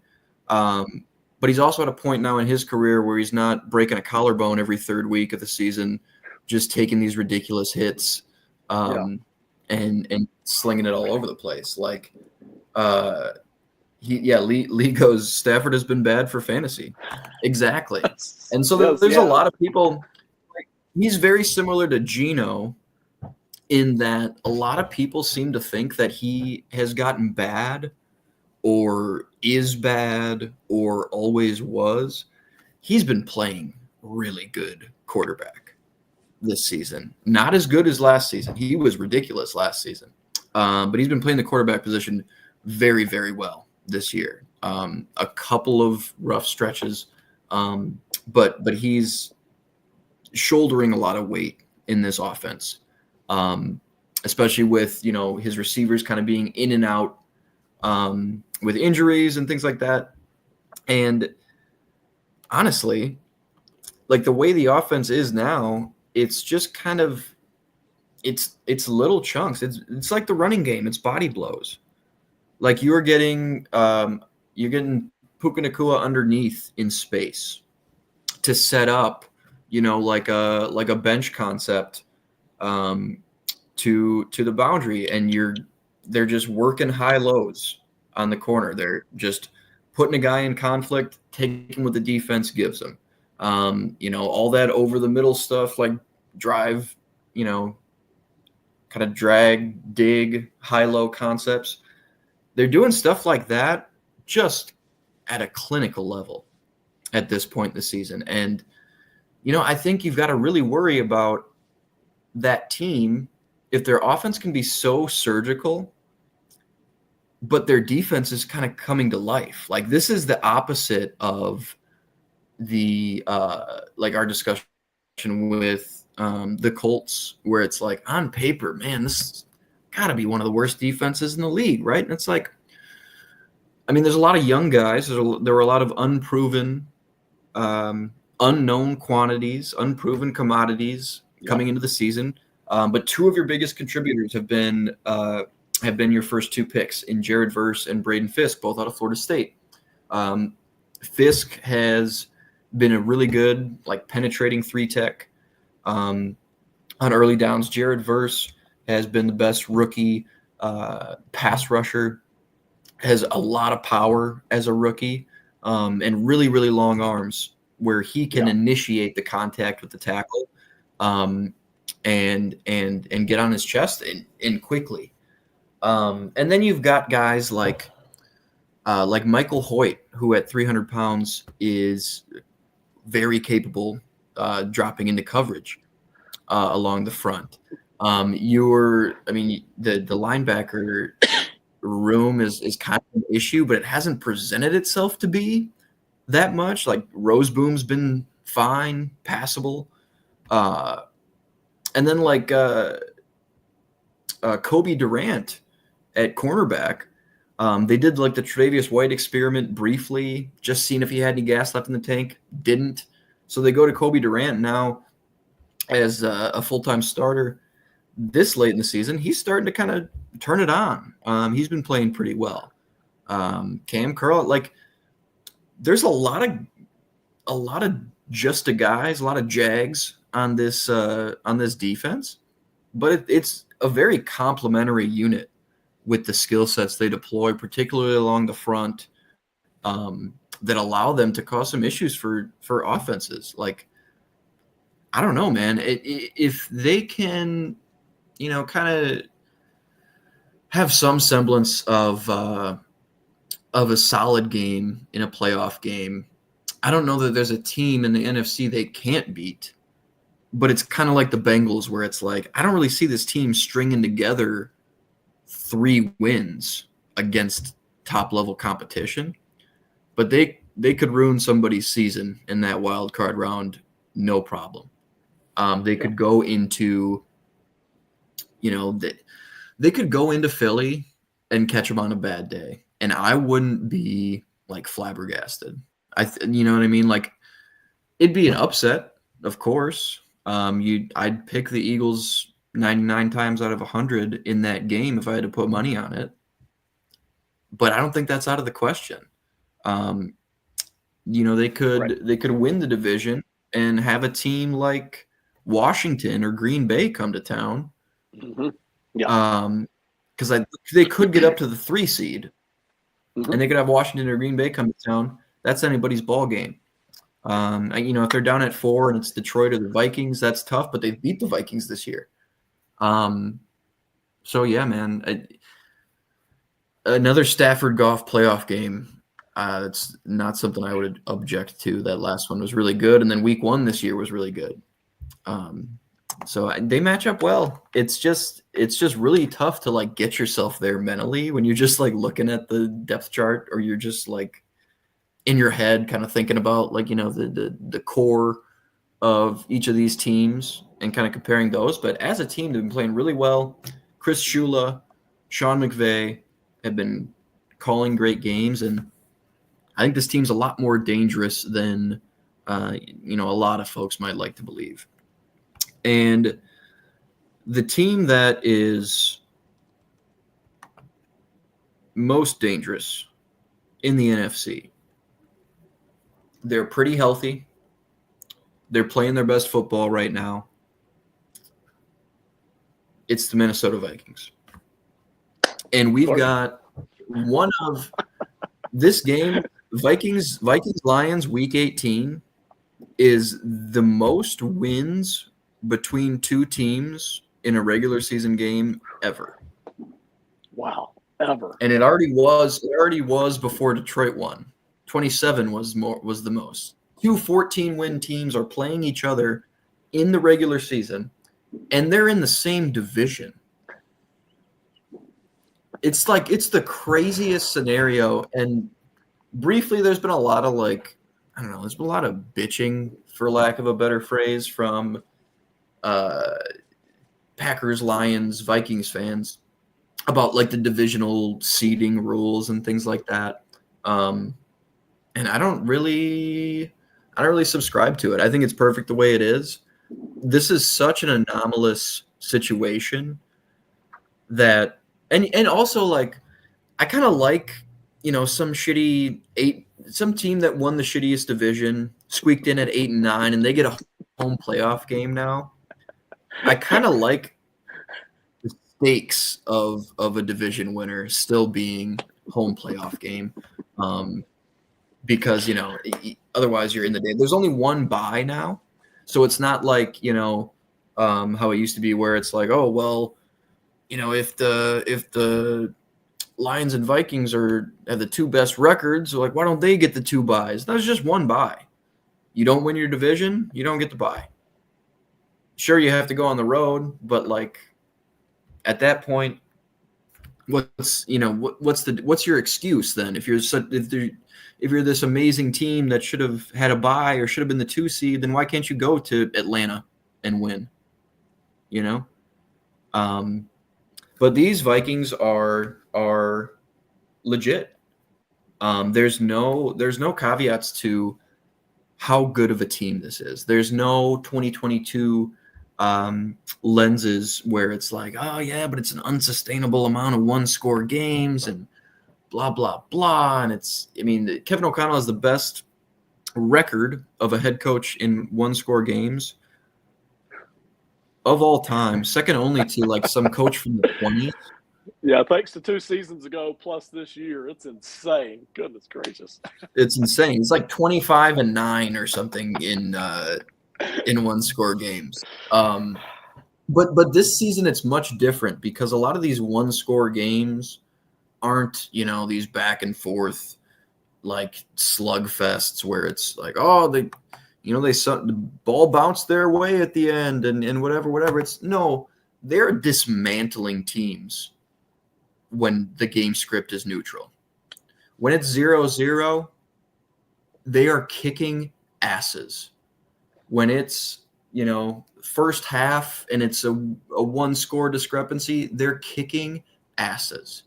But he's also at a point now in his career where he's not breaking a collarbone every third week of the season, just taking these ridiculous hits and slinging it all over the place. Like, Lee goes, Stafford has been bad for fantasy. Exactly. And so there's a lot of people, like, he's very similar to Geno in that a lot of people seem to think that he has gotten bad or is bad or always was. He's been playing really good quarterback this season. Not as good as last season. He was ridiculous last season. But he's been playing the quarterback position very, very well this year. A couple of rough stretches, but he's shouldering a lot of weight in this offense, especially with, you know, his receivers kind of being in and out with injuries and things like that. And honestly, like the way the offense is now, it's just kind of it's little chunks. It's like the running game. It's body blows. Like you're getting Puka Nakua underneath in space to set up, you know, like a bench concept to the boundary, and they're just working high lows on the corner. They're just putting a guy in conflict, taking what the defense gives them. You know, all that over the middle stuff, like drive, you know, kind of drag, dig, high-low concepts. They're doing stuff like that just at a clinical level at this point in the season. And, you know, I think you've got to really worry about that team if their offense can be so surgical, but their defense is kind of coming to life. Like this is the opposite of the like our discussion with the Colts, where it's like on paper, man, this got to be one of the worst defenses in the league, right? And it's like, I mean, there's a lot of young guys. There were a lot of unproven, unknown quantities, unproven commodities coming into the season. But two of your biggest contributors have been your first 2 picks in Jared Verse and Braden Fisk, both out of Florida State. Fisk has been a really good, like, penetrating 3-tech on early downs. Jared Verse has been the best rookie pass rusher, has a lot of power as a rookie, and really, really long arms where he can initiate the contact with the tackle and get on his chest and quickly. And then you've got guys like like Michael Hoyt, who at 300 pounds is very capable dropping into coverage along the front. The linebacker room is kind of an issue, but it hasn't presented itself to be that much. Like Roseboom's been fine, passable. And then Kobe Durant at cornerback. They did like the Tre'Davious White experiment briefly, just seeing if he had any gas left in the tank. Didn't. So they go to Kobe Durant now as a full-time starter this late in the season. He's starting to kind of turn it on. He's been playing pretty well. Cam Curl, like there's a lot of just a guys, a lot of Jags on this defense, but it's a very complementary unit with the skill sets they deploy, particularly along the front, that allow them to cause some issues for offenses. Like, I don't know, man. If they can, kind of have some semblance of a solid game in a playoff game, I don't know that there's a team in the NFC they can't beat. But it's kind of like the Bengals, where it's like, I don't really see this team stringing together 3 wins against top-level competition. But they could ruin somebody's season in that wild card round, no problem. They could go into, they could go into Philly and catch them on a bad day, and I wouldn't be like flabbergasted. You know what I mean? Like, it'd be an upset, of course. I'd pick the Eagles 99 times out of 100 in that game if I had to put money on it. But I don't think that's out of the question. They could win the division and have a team like Washington or Green Bay come to town. Mm-hmm. Yeah. Because they could get up to the 3 seed, and they could have Washington or Green Bay come to town. That's anybody's ball game. If they're down at 4 and it's Detroit or the Vikings, that's tough, but they beat the Vikings this year. So yeah, man, another Stafford Goff playoff game. That's not something I would object to. That last one was really good, and then week 1 this year was really good. So they match up well. It's just really tough to like get yourself there mentally when you're just like looking at the depth chart, or you're just like in your head kind of thinking about like, the core of each of these teams and kind of comparing those. But as a team, they've been playing really well. Chris Shula, Sean McVay have been calling great games, and I think this team's a lot more dangerous than a lot of folks might like to believe. And the team that is most dangerous in the NFC, they're pretty healthy. They're playing their best football right now. It's the Minnesota Vikings. And we've got one of this game, Vikings Lions week 18 is the most wins between 2 teams in a regular season game ever. Wow, ever. And it already was before Detroit won. 27 was the most. 2 14-win teams are playing each other in the regular season, and they're in the same division. It's like, it's the craziest scenario. And briefly, there's been a lot of there's been a lot of bitching, for lack of a better phrase, from Packers, Lions, Vikings fans about like the divisional seeding rules and things like that. And I don't really subscribe to it. I think it's perfect the way it is. This is such an anomalous situation that, and also like, I kind of like, some team that won the shittiest division squeaked in at 8-9, and they get a home playoff game now. I kind of like the stakes of a division winner still being home playoff game, because otherwise you're in the day. There's only one bye now, so it's not like how it used to be, where it's like, oh well, if the Lions and Vikings have the two best records. So like, why don't they get the 2 buys? That's just 1 bye. You don't win your division, you don't get the bye. Sure, you have to go on the road, but like at that point, what's your excuse then? If you're this amazing team that should have had a bye or should have been the 2 seed, then why can't you go to Atlanta and win? You know? But these Vikings are legit. There's no caveats to how good of a team this is. There's no 2022 lenses where it's like, oh yeah, but it's an unsustainable amount of 1-score games and blah blah blah. And Kevin O'Connell has the best record of a head coach in 1-score games of all time, second only to like some coach from the 20s. Yeah, thanks to 2 seasons ago plus this year, it's insane. Goodness gracious, it's insane. It's like 25-9 or something in 1-score games. But this season it's much different because a lot of these 1-score games aren't these back and forth like slugfests where it's like, oh, the ball bounced their way at the end and whatever. They're dismantling teams when the game script is neutral. When it's 0-0, they are kicking asses. When it's first half and it's a 1-score discrepancy, they're kicking asses.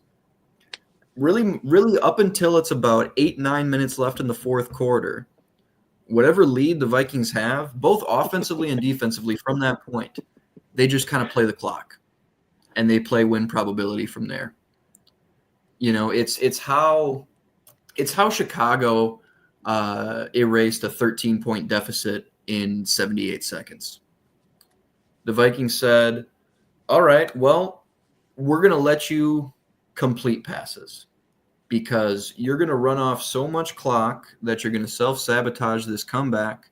Really, really up until it's about 8-9 minutes left in the fourth quarter, whatever lead the Vikings have, both offensively and defensively from that point, they just kind of play the clock and they play win probability from there. It's how Chicago erased a 13-point deficit in 78 seconds. The Vikings said, all right, well, we're going to let you complete passes because you're going to run off so much clock that you're going to self-sabotage this comeback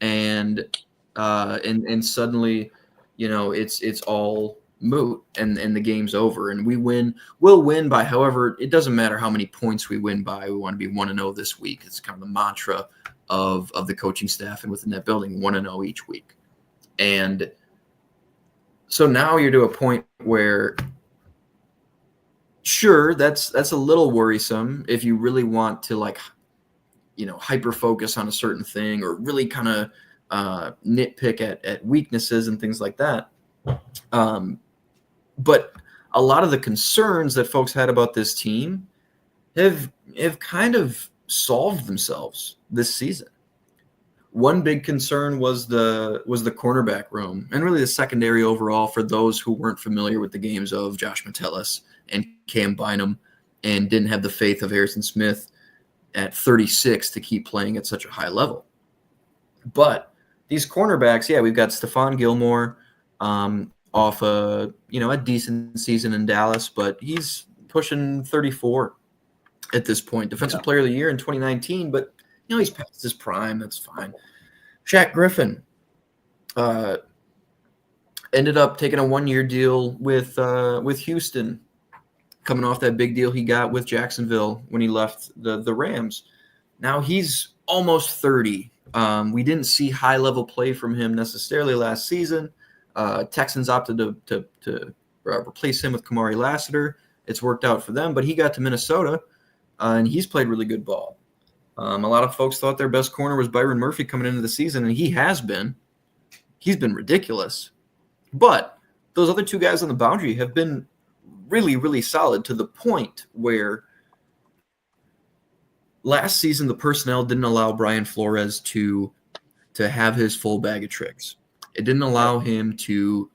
and suddenly, it's all moot and the game's over and we'll win by however, it doesn't matter how many points we win by. We want to be 1-0 this week. It's kind of the mantra of the coaching staff and within that building, 1-0 each week. And so now you're to a point where sure, that's a little worrisome if you really want to hyper focus on a certain thing or really kind of nitpick at weaknesses and things like that. But a lot of the concerns that folks had about this team have kind of solved themselves this season. One big concern was the cornerback room and really the secondary overall for those who weren't familiar with the games of Josh Metellus and Cam Bynum and didn't have the faith of Harrison Smith at 36 to keep playing at such a high level. But these cornerbacks, we've got Stephon Gilmore off a decent season in Dallas, but he's pushing 34 at this point. Defensive Player of the Year in 2019, but he's past his prime. That's fine. Shaq Griffin ended up taking a 1-year deal with Houston, coming off that big deal he got with Jacksonville when he left the Rams. Now he's almost 30. We didn't see high-level play from him necessarily last season. Texans opted to replace him with Kamari Lassiter. It's worked out for them, but he got to Minnesota, and he's played really good ball. A lot of folks thought their best corner was Byron Murphy coming into the season, and he has been. He's been ridiculous. But those other 2 guys on the boundary have been really, really solid to the point where last season the personnel didn't allow Brian Flores to have his full bag of tricks. It didn't allow him to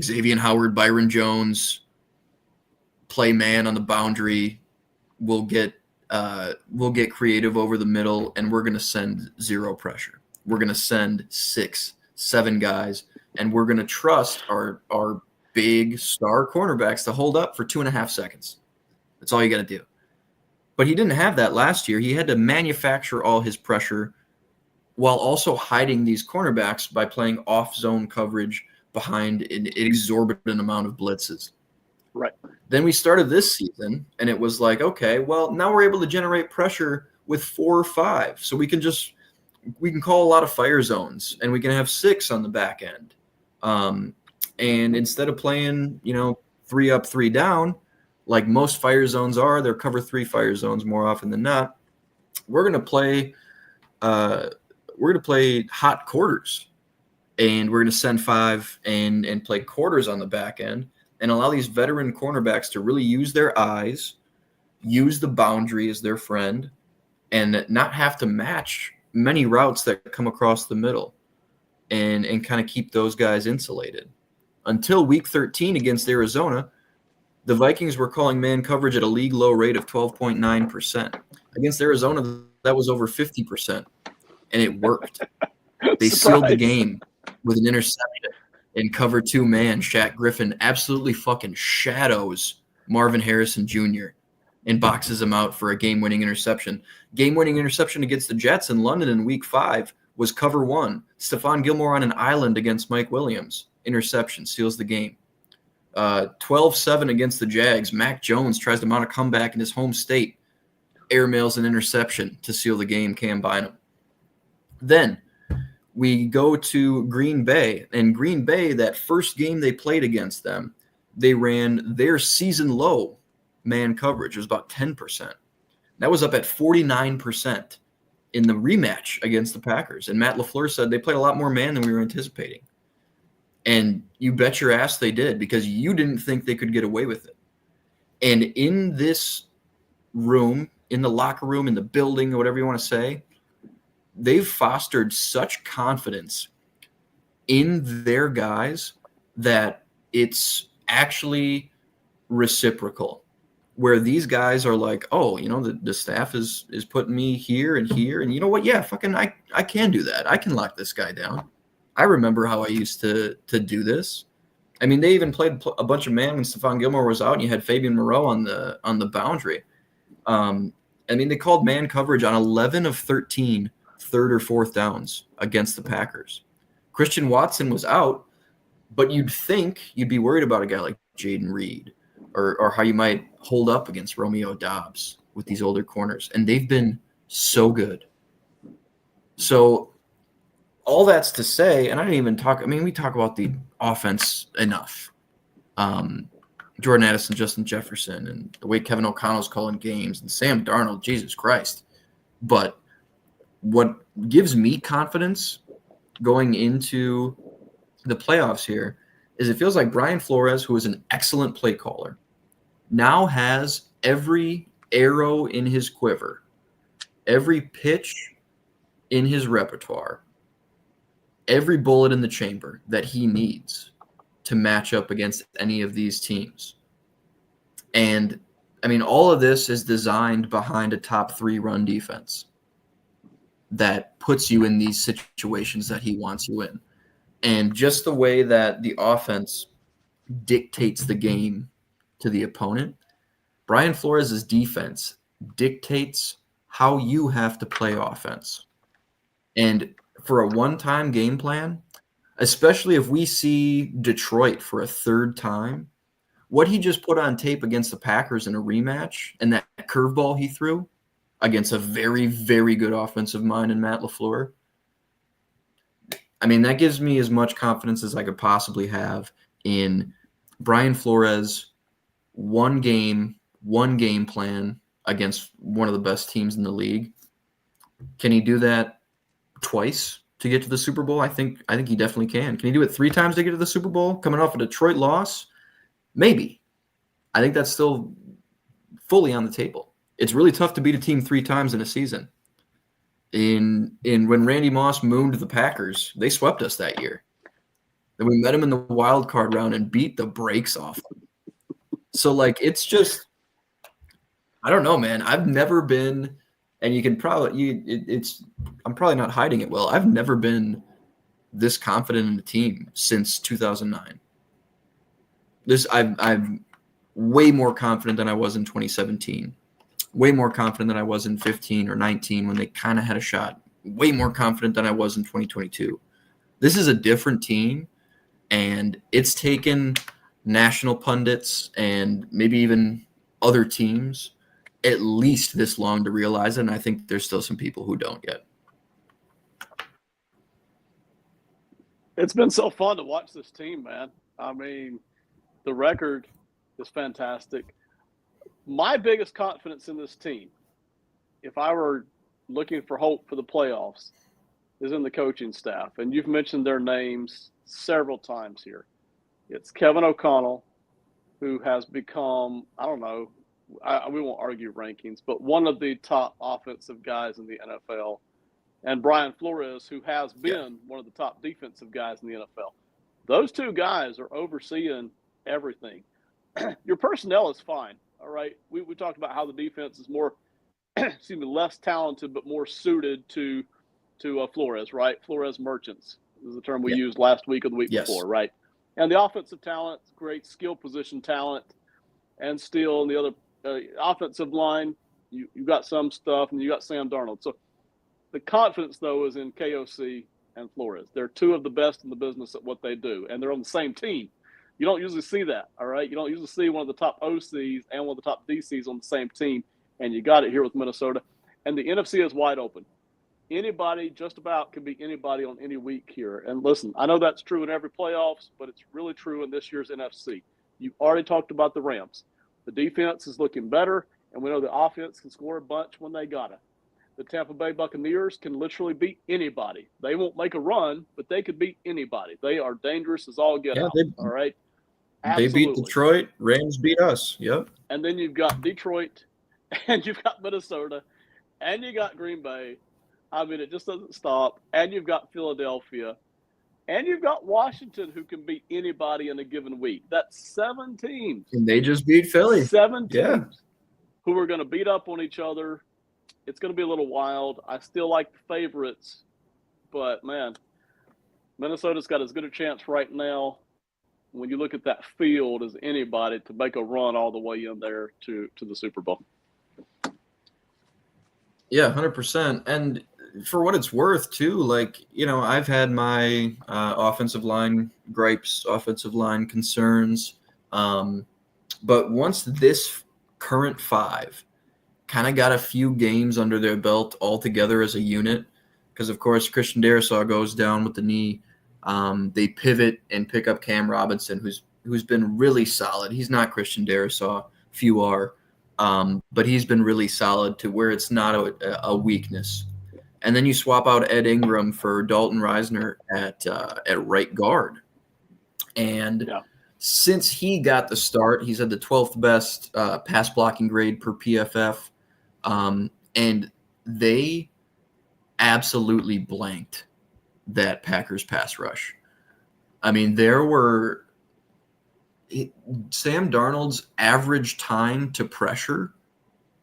Xavier Howard, Byron Jones, play man on the boundary. We'll get creative over the middle, and we're going to send 0 pressure. We're going to send 6, 7 guys, and we're going to trust our big star cornerbacks to hold up for 2.5 seconds. That's all you got to do. But he didn't have that last year. He had to manufacture all his pressure while also hiding these cornerbacks by playing off-zone coverage behind an exorbitant amount of blitzes. Right. Then we started this season, and it was like, okay, well, now we're able to generate pressure with 4 or 5. So we can call a lot of fire zones, and we can have 6 on the back end. And instead of playing, 3 up, 3 down, like most fire zones are, they're cover 3 fire zones more often than not. We're gonna play hot quarters, and we're gonna send 5 and play quarters on the back end, and allow these veteran cornerbacks to really use their eyes, use the boundary as their friend, and not have to match many routes that come across the middle, and kind of keep those guys insulated. Until week 13 against Arizona, the Vikings were calling man coverage at a league low rate of 12.9%. Against Arizona, that was over 50%, and it worked. They sealed the game with an interception in cover 2 man. Shaq Griffin absolutely fucking shadows Marvin Harrison Jr. and boxes him out for a game-winning interception. Game-winning interception against the Jets in London in week 5 was cover 1. Stephon Gilmore on an island against Mike Williams. Interception, seals the game. 12-7 against the Jags. Mac Jones tries to mount a comeback in his home state. Airmails an interception to seal the game. Cam Bynum. Then we go to Green Bay. And Green Bay, that first game they played against them, they ran their season low man coverage. It was about 10%. That was up at 49% in the rematch against the Packers. And Matt LaFleur said they played a lot more man than we were anticipating. And you bet your ass they did, because you didn't think they could get away with it. And in this room, in the locker room, in the building, or whatever you want to say, they've fostered such confidence in their guys that it's actually reciprocal, where these guys are like, oh, the staff is putting me here and here. And you know what? Yeah, fucking I can do that. I can lock this guy down. I remember how I used to do this. I mean, they even played a bunch of man when Stephon Gilmore was out, and you had Fabian Moreau on the boundary. They called man coverage on 11 of 13 third or fourth downs against the Packers. Christian Watson was out, but you'd think you'd be worried about a guy like Jaden Reed or how you might hold up against Romeo Doubs with these older corners. And they've been so good. So all that's to say, and I didn't even talk – we talk about the offense enough. Jordan Addison, Justin Jefferson, and the way Kevin O'Connell's calling games, and Sam Darnold, Jesus Christ. But what gives me confidence going into the playoffs here is it feels like Brian Flores, who is an excellent play caller, now has every arrow in his quiver, every pitch in his repertoire, every bullet in the chamber that he needs to match up against any of these teams. And, all of this is designed behind a top 3 run defense that puts you in these situations that he wants you in. And just the way that the offense dictates the game to the opponent, Brian Flores' defense dictates how you have to play offense. And for a one-time game plan, especially if we see Detroit for a third time, what he just put on tape against the Packers in a rematch and that curveball he threw against a very, very good offensive mind in Matt LaFleur, that gives me as much confidence as I could possibly have in Brian Flores' one game plan against one of the best teams in the league. Can he do that twice to get to the Super Bowl? I think he definitely can. Can he do it 3 times to get to the Super Bowl, coming off a Detroit loss? Maybe. I think that's still fully on the table. It's really tough to beat a team 3 times in a season. In when Randy Moss mooned the Packers, they swept us that year. Then we met them in the wild card round and beat the brakes off them. So it's just, I don't know, man. I've never been, and you can probably I'm probably not hiding it well. I've never been this confident in the team since 2009. I'm way more confident than I was in 2017. Way more confident than I was in 15 or 19 when they kind of had a shot. Way more confident than I was in 2022. This is a different team, and it's taken national pundits and maybe even other teams at least this long to realize it, and I think there's still some people who don't yet. It's been so fun to watch this team, man. I mean, the record is fantastic. My biggest confidence in this team, if I were looking for hope for the playoffs, is in the coaching staff. And you've mentioned their names several times here. It's Kevin O'Connell, who has become, I don't know, we won't argue rankings, but one of the top offensive guys in the NFL. And Brian Flores, who has been one of the top defensive guys in the NFL. Those two guys are overseeing everything. Your personnel is fine, all right? We talked about how the defense is more, less talented but more suited to Flores, right? Flores merchants is the term we used last week or the week before, right? And the offensive talent, great skill position talent, and still in the other offensive line, you got some stuff, and you got Sam Darnold. So the confidence, though, is in KOC and Flores. They're two of the best in the business at what they do, and they're on the same team. You don't usually see that, all right? You don't usually see one of the top OCs and one of the top DCs on the same team, and you got it here with Minnesota. And the NFC is wide open. Anybody, just about, can be anybody on any week here. And listen, I know that's true in every playoffs, but it's really true in this year's NFC. You already talked about the Rams. The defense is looking better, and we know the offense can score a bunch when they got it. The Tampa Bay Buccaneers can literally beat anybody. They won't make a run, but they could beat anybody. They are dangerous as all get out, all right? Absolutely. They beat Detroit. Rams beat us. Yep. And then you've got Detroit, and you've got Minnesota, and you got Green Bay. I mean, it just doesn't stop. And you've got Philadelphia. And you've got Washington, who can beat anybody in a given week. That's 7 teams. And they just beat Philly. 7 teams who are going to beat up on each other. It's going to be a little wild. I still like the favorites. But, man, Minnesota's got as good a chance right now when you look at that field as anybody to make a run all the way in there to the Super Bowl. Yeah, 100%. And for what it's worth, too, like, I've had my offensive line gripes, offensive line concerns. But once this current 5 kind of got a few games under their belt all together as a unit, because, of course, Christian Darrisaw goes down with the knee. They pivot and pick up Cam Robinson, who's been really solid. He's not Christian Darrisaw. Few are. But he's been really solid to where it's not a weakness. And then you swap out Ed Ingram for Dalton Reisner at right guard. And since he got the start, he's had the 12th best pass blocking grade per PFF. And they absolutely blanked that Packers pass rush. I mean, Sam Darnold's average time to pressure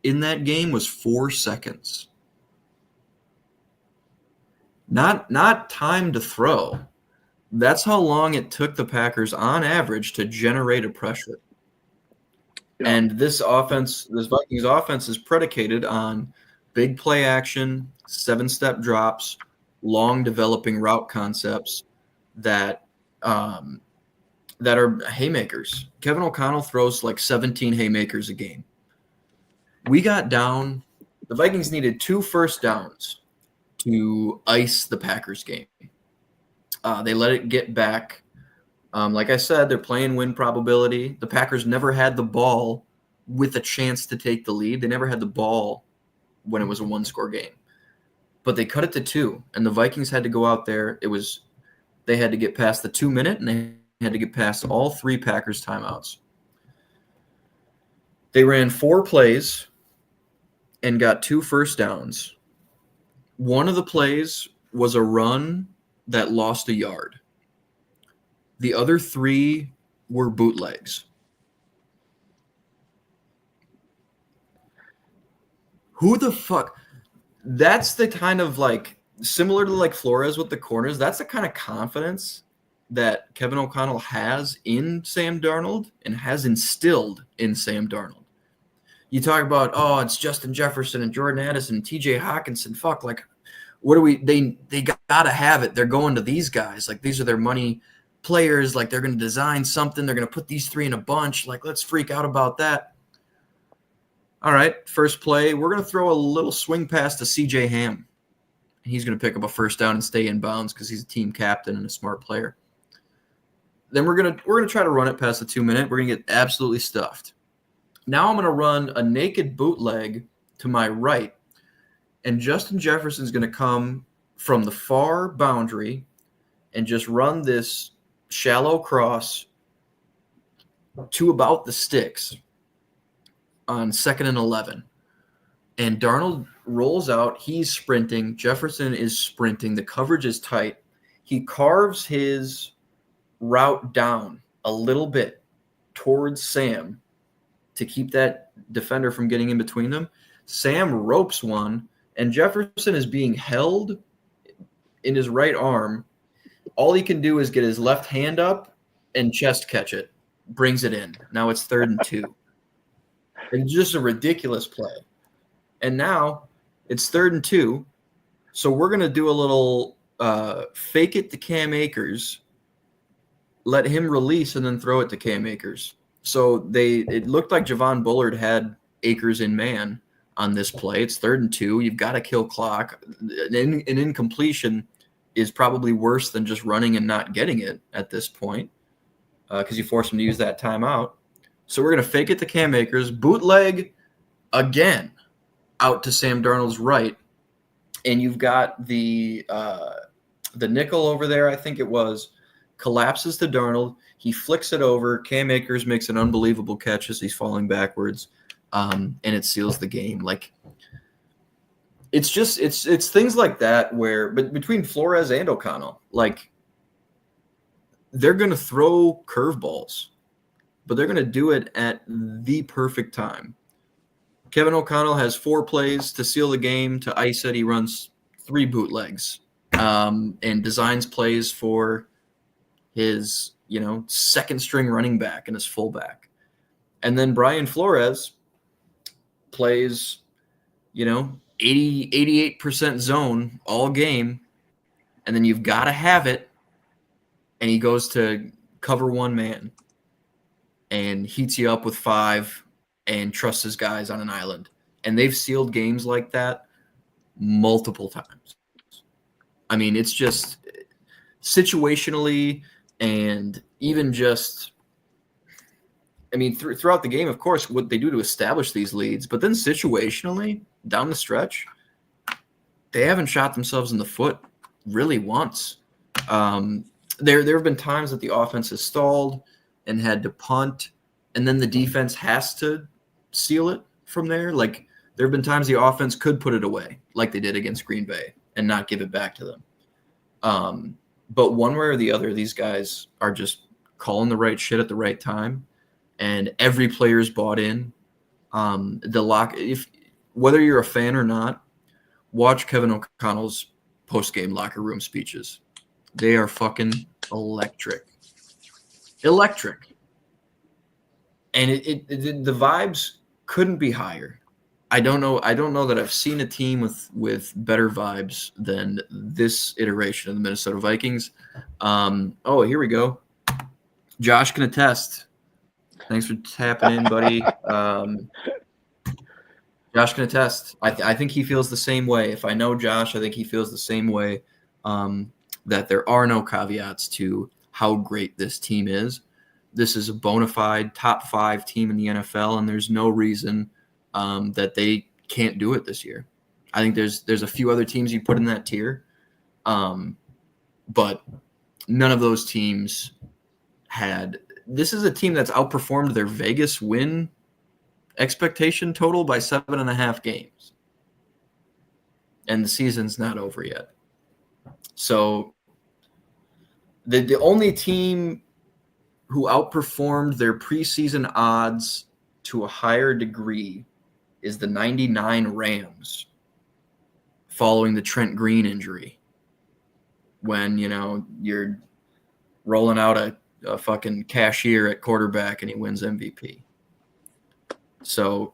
in that game was 4 seconds. Not time to throw. That's how long it took the Packers on average to generate a pressure. Yeah. And this Vikings offense is predicated on big play action, 7-step drops, long developing route concepts that are haymakers. Kevin O'Connell throws like 17 haymakers a game. We got down. The Vikings needed 2 first downs to ice the Packers game. They let it get back. Like I said, they're playing win probability. The Packers never had the ball with a chance to take the lead. They never had the ball when it was a 1-score game. But they cut it to 2, and the Vikings had to go out there. They had to get past the 2-minute, and they had to get past all 3 Packers timeouts. They ran 4 plays and got 2 first downs. One of the plays was a run that lost a yard. The other 3 were bootlegs. Who the fuck? That's the kind of similar to like Flores with the corners. That's the kind of confidence that Kevin O'Connell has in Sam Darnold and has instilled in Sam Darnold. You talk about, it's Justin Jefferson and Jordan Addison and TJ Hawkinson. Fuck, what are we? They got to have it. They're going to these guys. Like, these are their money players, like they're going to design something. They're going to put these three in a bunch. Like, let's freak out about that. All right, first play, we're going to throw a little swing pass to CJ Ham. He's going to pick up a first down and stay in bounds because he's a team captain and a smart player. Then we're gonna try to run it past the 2 minute. We're gonna get absolutely stuffed. Now I'm gonna run a naked bootleg to my right, and Justin Jefferson's gonna come from the far boundary and just run this shallow cross to about the sticks on 2nd and 11. And Darnold rolls out. He's sprinting. Jefferson is sprinting. The coverage is tight. He carves his route down a little bit towards Sam to keep that defender from getting in between them. Sam ropes one, and Jefferson is being held in his right arm. All he can do is get his left hand up and chest catch it. Brings it in. Now it's 3rd and 2. It's just a ridiculous play. And now it's 3rd and 2. So we're going to do a little fake it to Cam Akers, let him release, and then throw it to Cam Akers. So it looked like Javon Bullard had Akers in man on this play. It's 3rd and 2. You've got to kill clock. An incompletion is probably worse than just running and not getting it at this point because you force him to use that timeout. So we're going to fake it to Cam Akers, bootleg again out to Sam Darnold's right, and you've got the nickel over there, I think it was, collapses to Darnold. He flicks it over. Cam Akers makes an unbelievable catch as he's falling backwards, and it seals the game. Like, it's just it's things like that where, but between Flores and O'Connell, like, they're going to throw curveballs, but they're going to do it at the perfect time. Kevin O'Connell has 4 plays to seal the game. To ice it, he runs 3 bootlegs and designs plays for his, second string running back and his fullback. And then Brian Flores plays, 88% zone all game. And then you've got to have it. And he goes to cover one man and heats you up with 5 and trusts his guys on an island. And they've sealed games like that multiple times. I mean, it's just situationally and even just, throughout the game, of course, what they do to establish these leads, but then situationally down the stretch, they haven't shot themselves in the foot really once. There have been times that the offense has stalled and had to punt, and then the defense has to seal it from there. Like, there have been times the offense could put it away, like they did against Green Bay, and not give it back to them. But one way or the other, these guys are just calling the right shit at the right time, and every player's bought in. Whether you're a fan or not, watch Kevin O'Connell's post-game locker room speeches. They are fucking electric. And the vibes couldn't be higher. I don't know that I've seen a team with better vibes than this iteration of the Minnesota Vikings. Here we go. Josh can attest. Thanks for tapping in, buddy. Josh can attest. I think he feels the same way. If I know Josh, I think he feels the same way, that there are no caveats to how great this team is. This is a bona fide top 5 team in the NFL, and there's no reason that they can't do it this year. I think there's a few other teams you put in that tier, but none of those teams had. This is a team that's outperformed their Vegas win expectation total by 7.5 games, and the season's not over yet. So the only team who outperformed their preseason odds to a higher degree is the 99 Rams following the Trent Green injury, when, you're rolling out a fucking cashier at quarterback and he wins MVP. So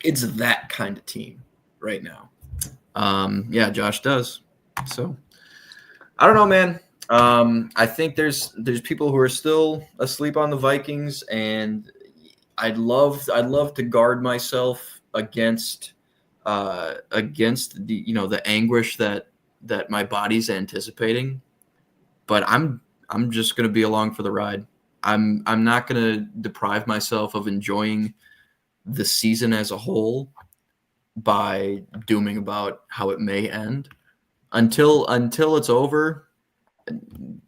it's that kind of team right now. Josh does. So I don't know, man. I think there's people who are still asleep on the Vikings, and I'd love to guard myself against the anguish that my body's anticipating. But I'm just gonna be along for the ride. I'm not gonna deprive myself of enjoying the season as a whole by dooming about how it may end until it's over.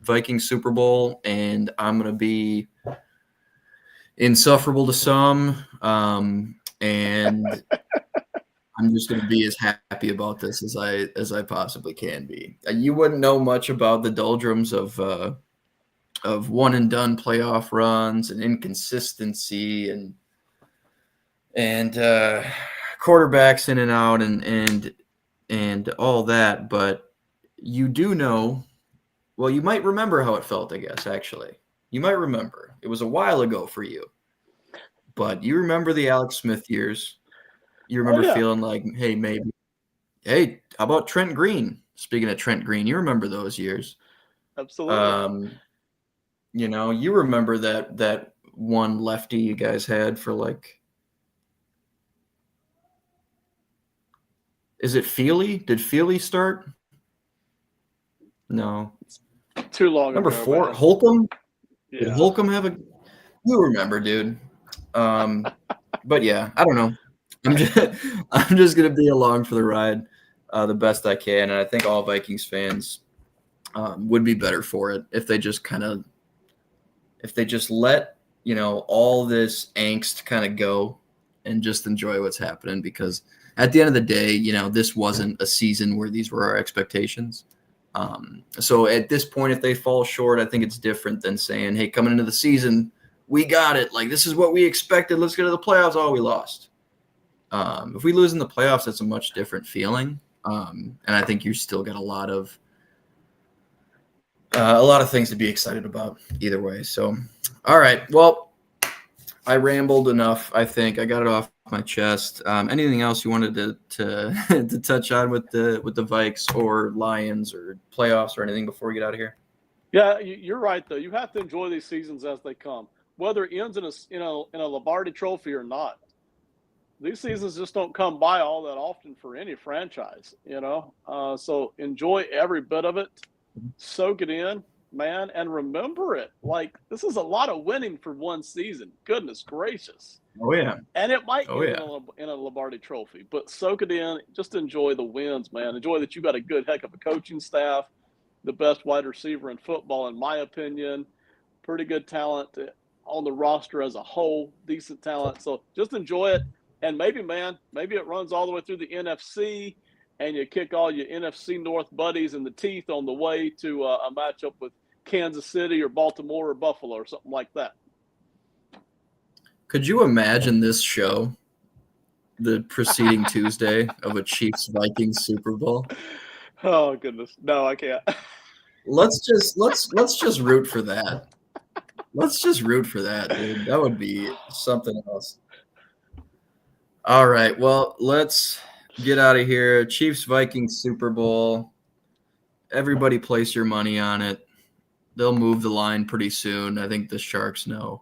Vikings Super Bowl, and I'm gonna be insufferable to some, and I'm just gonna be as happy about this as I possibly can be. You wouldn't know much about the doldrums of one and done playoff runs and inconsistency and quarterbacks in and out and all that, but you do know. Well, you might remember how it felt, I guess, actually. You might remember. It was a while ago for you. But you remember the Alex Smith years. You remember feeling like, hey, maybe. Hey, how about Trent Green? Speaking of Trent Green, you remember those years. Absolutely. You remember that one lefty you guys had for like. Is it Feely? Did Feely start? No. Too long Number ago. 4, Man. Holcomb? Yeah. Did Holcomb have a – you remember, dude. But, yeah, I don't know. I'm just going to be along for the ride the best I can, and I think all Vikings fans would be better for it if they just let, all this angst kind of go and just enjoy what's happening, because at the end of the day, this wasn't a season where these were our expectations. So at this point, if they fall short, I think it's different than saying, hey, coming into the season, we got it. Like, this is what we expected. Let's get to the playoffs. Oh, we lost. If we lose in the playoffs, that's a much different feeling. And I think you still got a lot of things to be excited about either way. So, all right. Well, I rambled enough. I think I got it off my chest. Anything else you wanted to to touch on with the Vikes or Lions or playoffs or anything before we get out of here? Yeah, you're right though. You have to enjoy these seasons as they come, whether it ends in a Lombardi Trophy or not. These seasons just don't come by all that often for any franchise, So enjoy every bit of it, soak it in, man, and remember it. Like, this is a lot of winning for one season. Goodness gracious. Oh yeah. And it might Oh, end yeah. in a Lombardi Trophy, but soak it in. Just enjoy the wins, man. Enjoy that you got a good heck of a coaching staff, the best wide receiver in football, in my opinion. Pretty good talent on the roster as a whole, decent talent. So just enjoy it. And maybe it runs all the way through the NFC, and you kick all your NFC North buddies in the teeth on the way to a matchup with Kansas City or Baltimore or Buffalo or something like that. Could you imagine this show the preceding Tuesday of a Chiefs-Vikings Super Bowl? Oh goodness, no, I can't. Let's just root for that. Let's just root for that, dude. That would be something else. All right, well, let's get out of here. Chiefs-Vikings Super Bowl. Everybody place your money on it. They'll move the line pretty soon. I think the Sharks know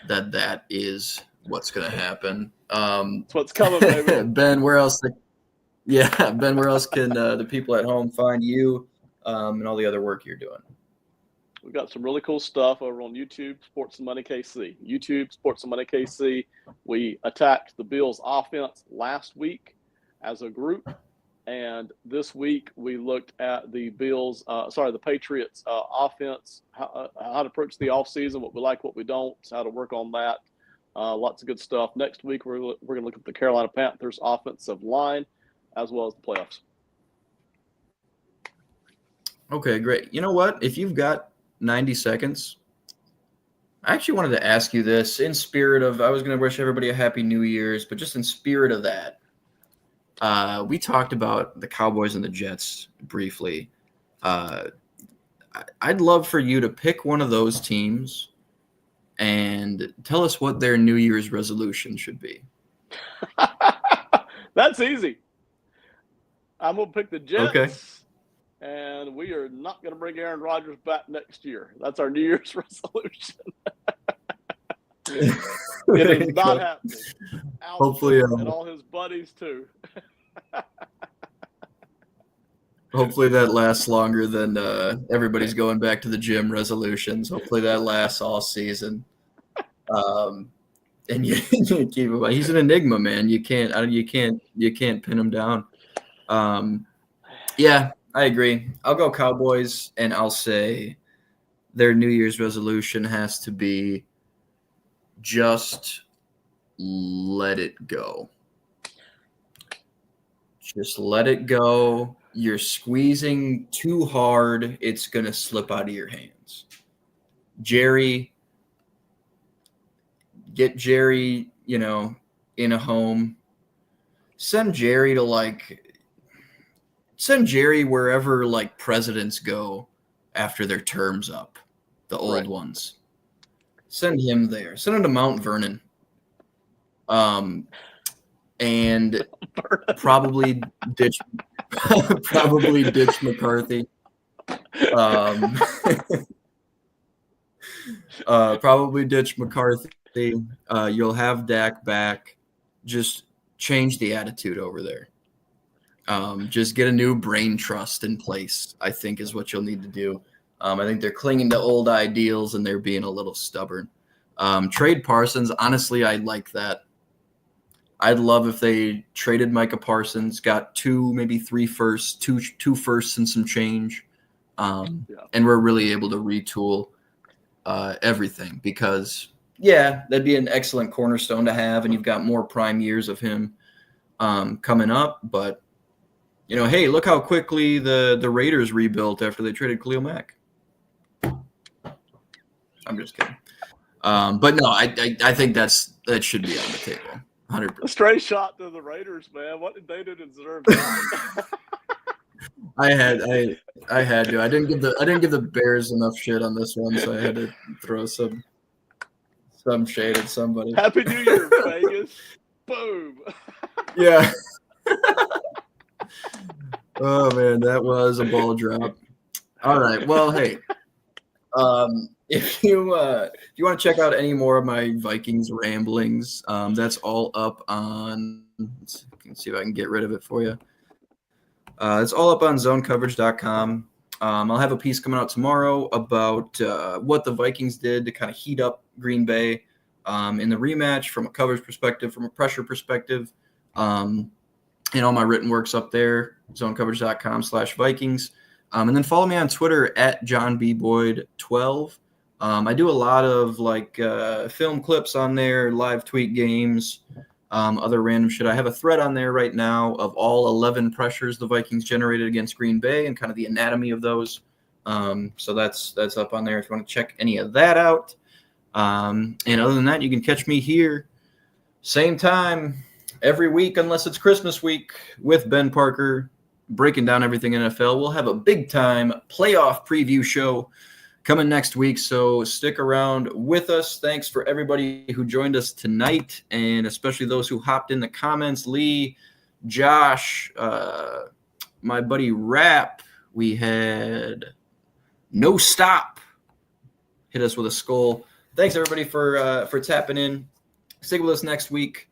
that is what's going to happen. That's what's coming, baby. Ben, where else? Ben, where else can the people at home find you and all the other work you're doing? We've got some really cool stuff over on YouTube, Sports and Money KC. YouTube, Sports and Money KC. We attacked the Bills' offense last week as a group, and this week we looked at the Patriots' offense, how to approach the offseason, what we like, what we don't, how to work on that. Lots of good stuff. Next week we're going to look at the Carolina Panthers' offensive line as well as the playoffs. Okay, great. You know what? If you've got 90 seconds, I actually wanted to ask you this in spirit of, I was going to wish everybody a happy New Year's, but just in spirit of that, we talked about the Cowboys and the Jets briefly. I'd love for you to pick one of those teams and tell us what their New Year's resolution should be. That's easy. I'm going to pick the Jets. Okay. and we are not going to bring Aaron Rodgers back next year. That's our New Year's resolution. It is not happening. Hopefully, and all his buddies too. Hopefully that lasts longer than everybody's going back to the gym resolutions. Hopefully that lasts all season. And you keep him. He's an enigma, man. You can't pin him down. Yeah, I agree. I'll go Cowboys, and I'll say their New Year's resolution has to be just let it go. Just let it go. You're squeezing too hard. It's going to slip out of your hands. Jerry, get Jerry, in a home. Send Jerry wherever presidents go after their term's up, the old ones. Send him there. Send him to Mount Vernon. And probably ditch McCarthy. Probably ditch McCarthy. You'll have Dak back. Just change the attitude over there. Just get a new brain trust in place, I think, is what you'll need to do. I think they're clinging to old ideals and they're being a little stubborn. Trade Parsons. Honestly, I like that. I'd love if they traded Micah Parsons, got 2, maybe 3 firsts, two firsts and some change. And we're really able to retool everything because, that'd be an excellent cornerstone to have. And you've got more prime years of him coming up. But, hey, look how quickly the Raiders rebuilt after they traded Khalil Mack. I'm just kidding. But no, I think that should be on the table. 100%. A straight shot to the Raiders, man. What did they do to deserve that? I had to. I didn't give the Bears enough shit on this one, so I had to throw some shade at somebody. Happy New Year, Vegas. Boom. Yeah. Oh man, that was a ball drop. All right. Well, hey. If you want to check out any more of my Vikings ramblings, that's all up on. Let's see if I can get rid of it for you. It's all up on zonecoverage.com. I'll have a piece coming out tomorrow about what the Vikings did to kind of heat up Green Bay in the rematch from a coverage perspective, from a pressure perspective. And all my written work's up there, zonecoverage.com/Vikings. And then follow me on Twitter at JohnBBoyd12. I do a lot of film clips on there, live tweet games, other random shit. I have a thread on there right now of all 11 pressures the Vikings generated against Green Bay and kind of the anatomy of those. So that's up on there if you want to check any of that out. And other than that, you can catch me here same time every week unless it's Christmas week with Ben Parker breaking down everything NFL. We'll have a big time playoff preview show coming next week, so stick around with us. Thanks for everybody who joined us tonight, and especially those who hopped in the comments. Lee, Josh, my buddy Rap. We had No Stop hit us with a skull. Thanks everybody for tapping in. Stick with us next week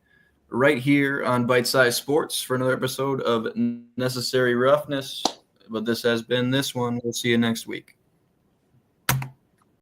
right here on Bite Size Sports for another episode of Necessary Roughness. But this has been this one. We'll see you next week.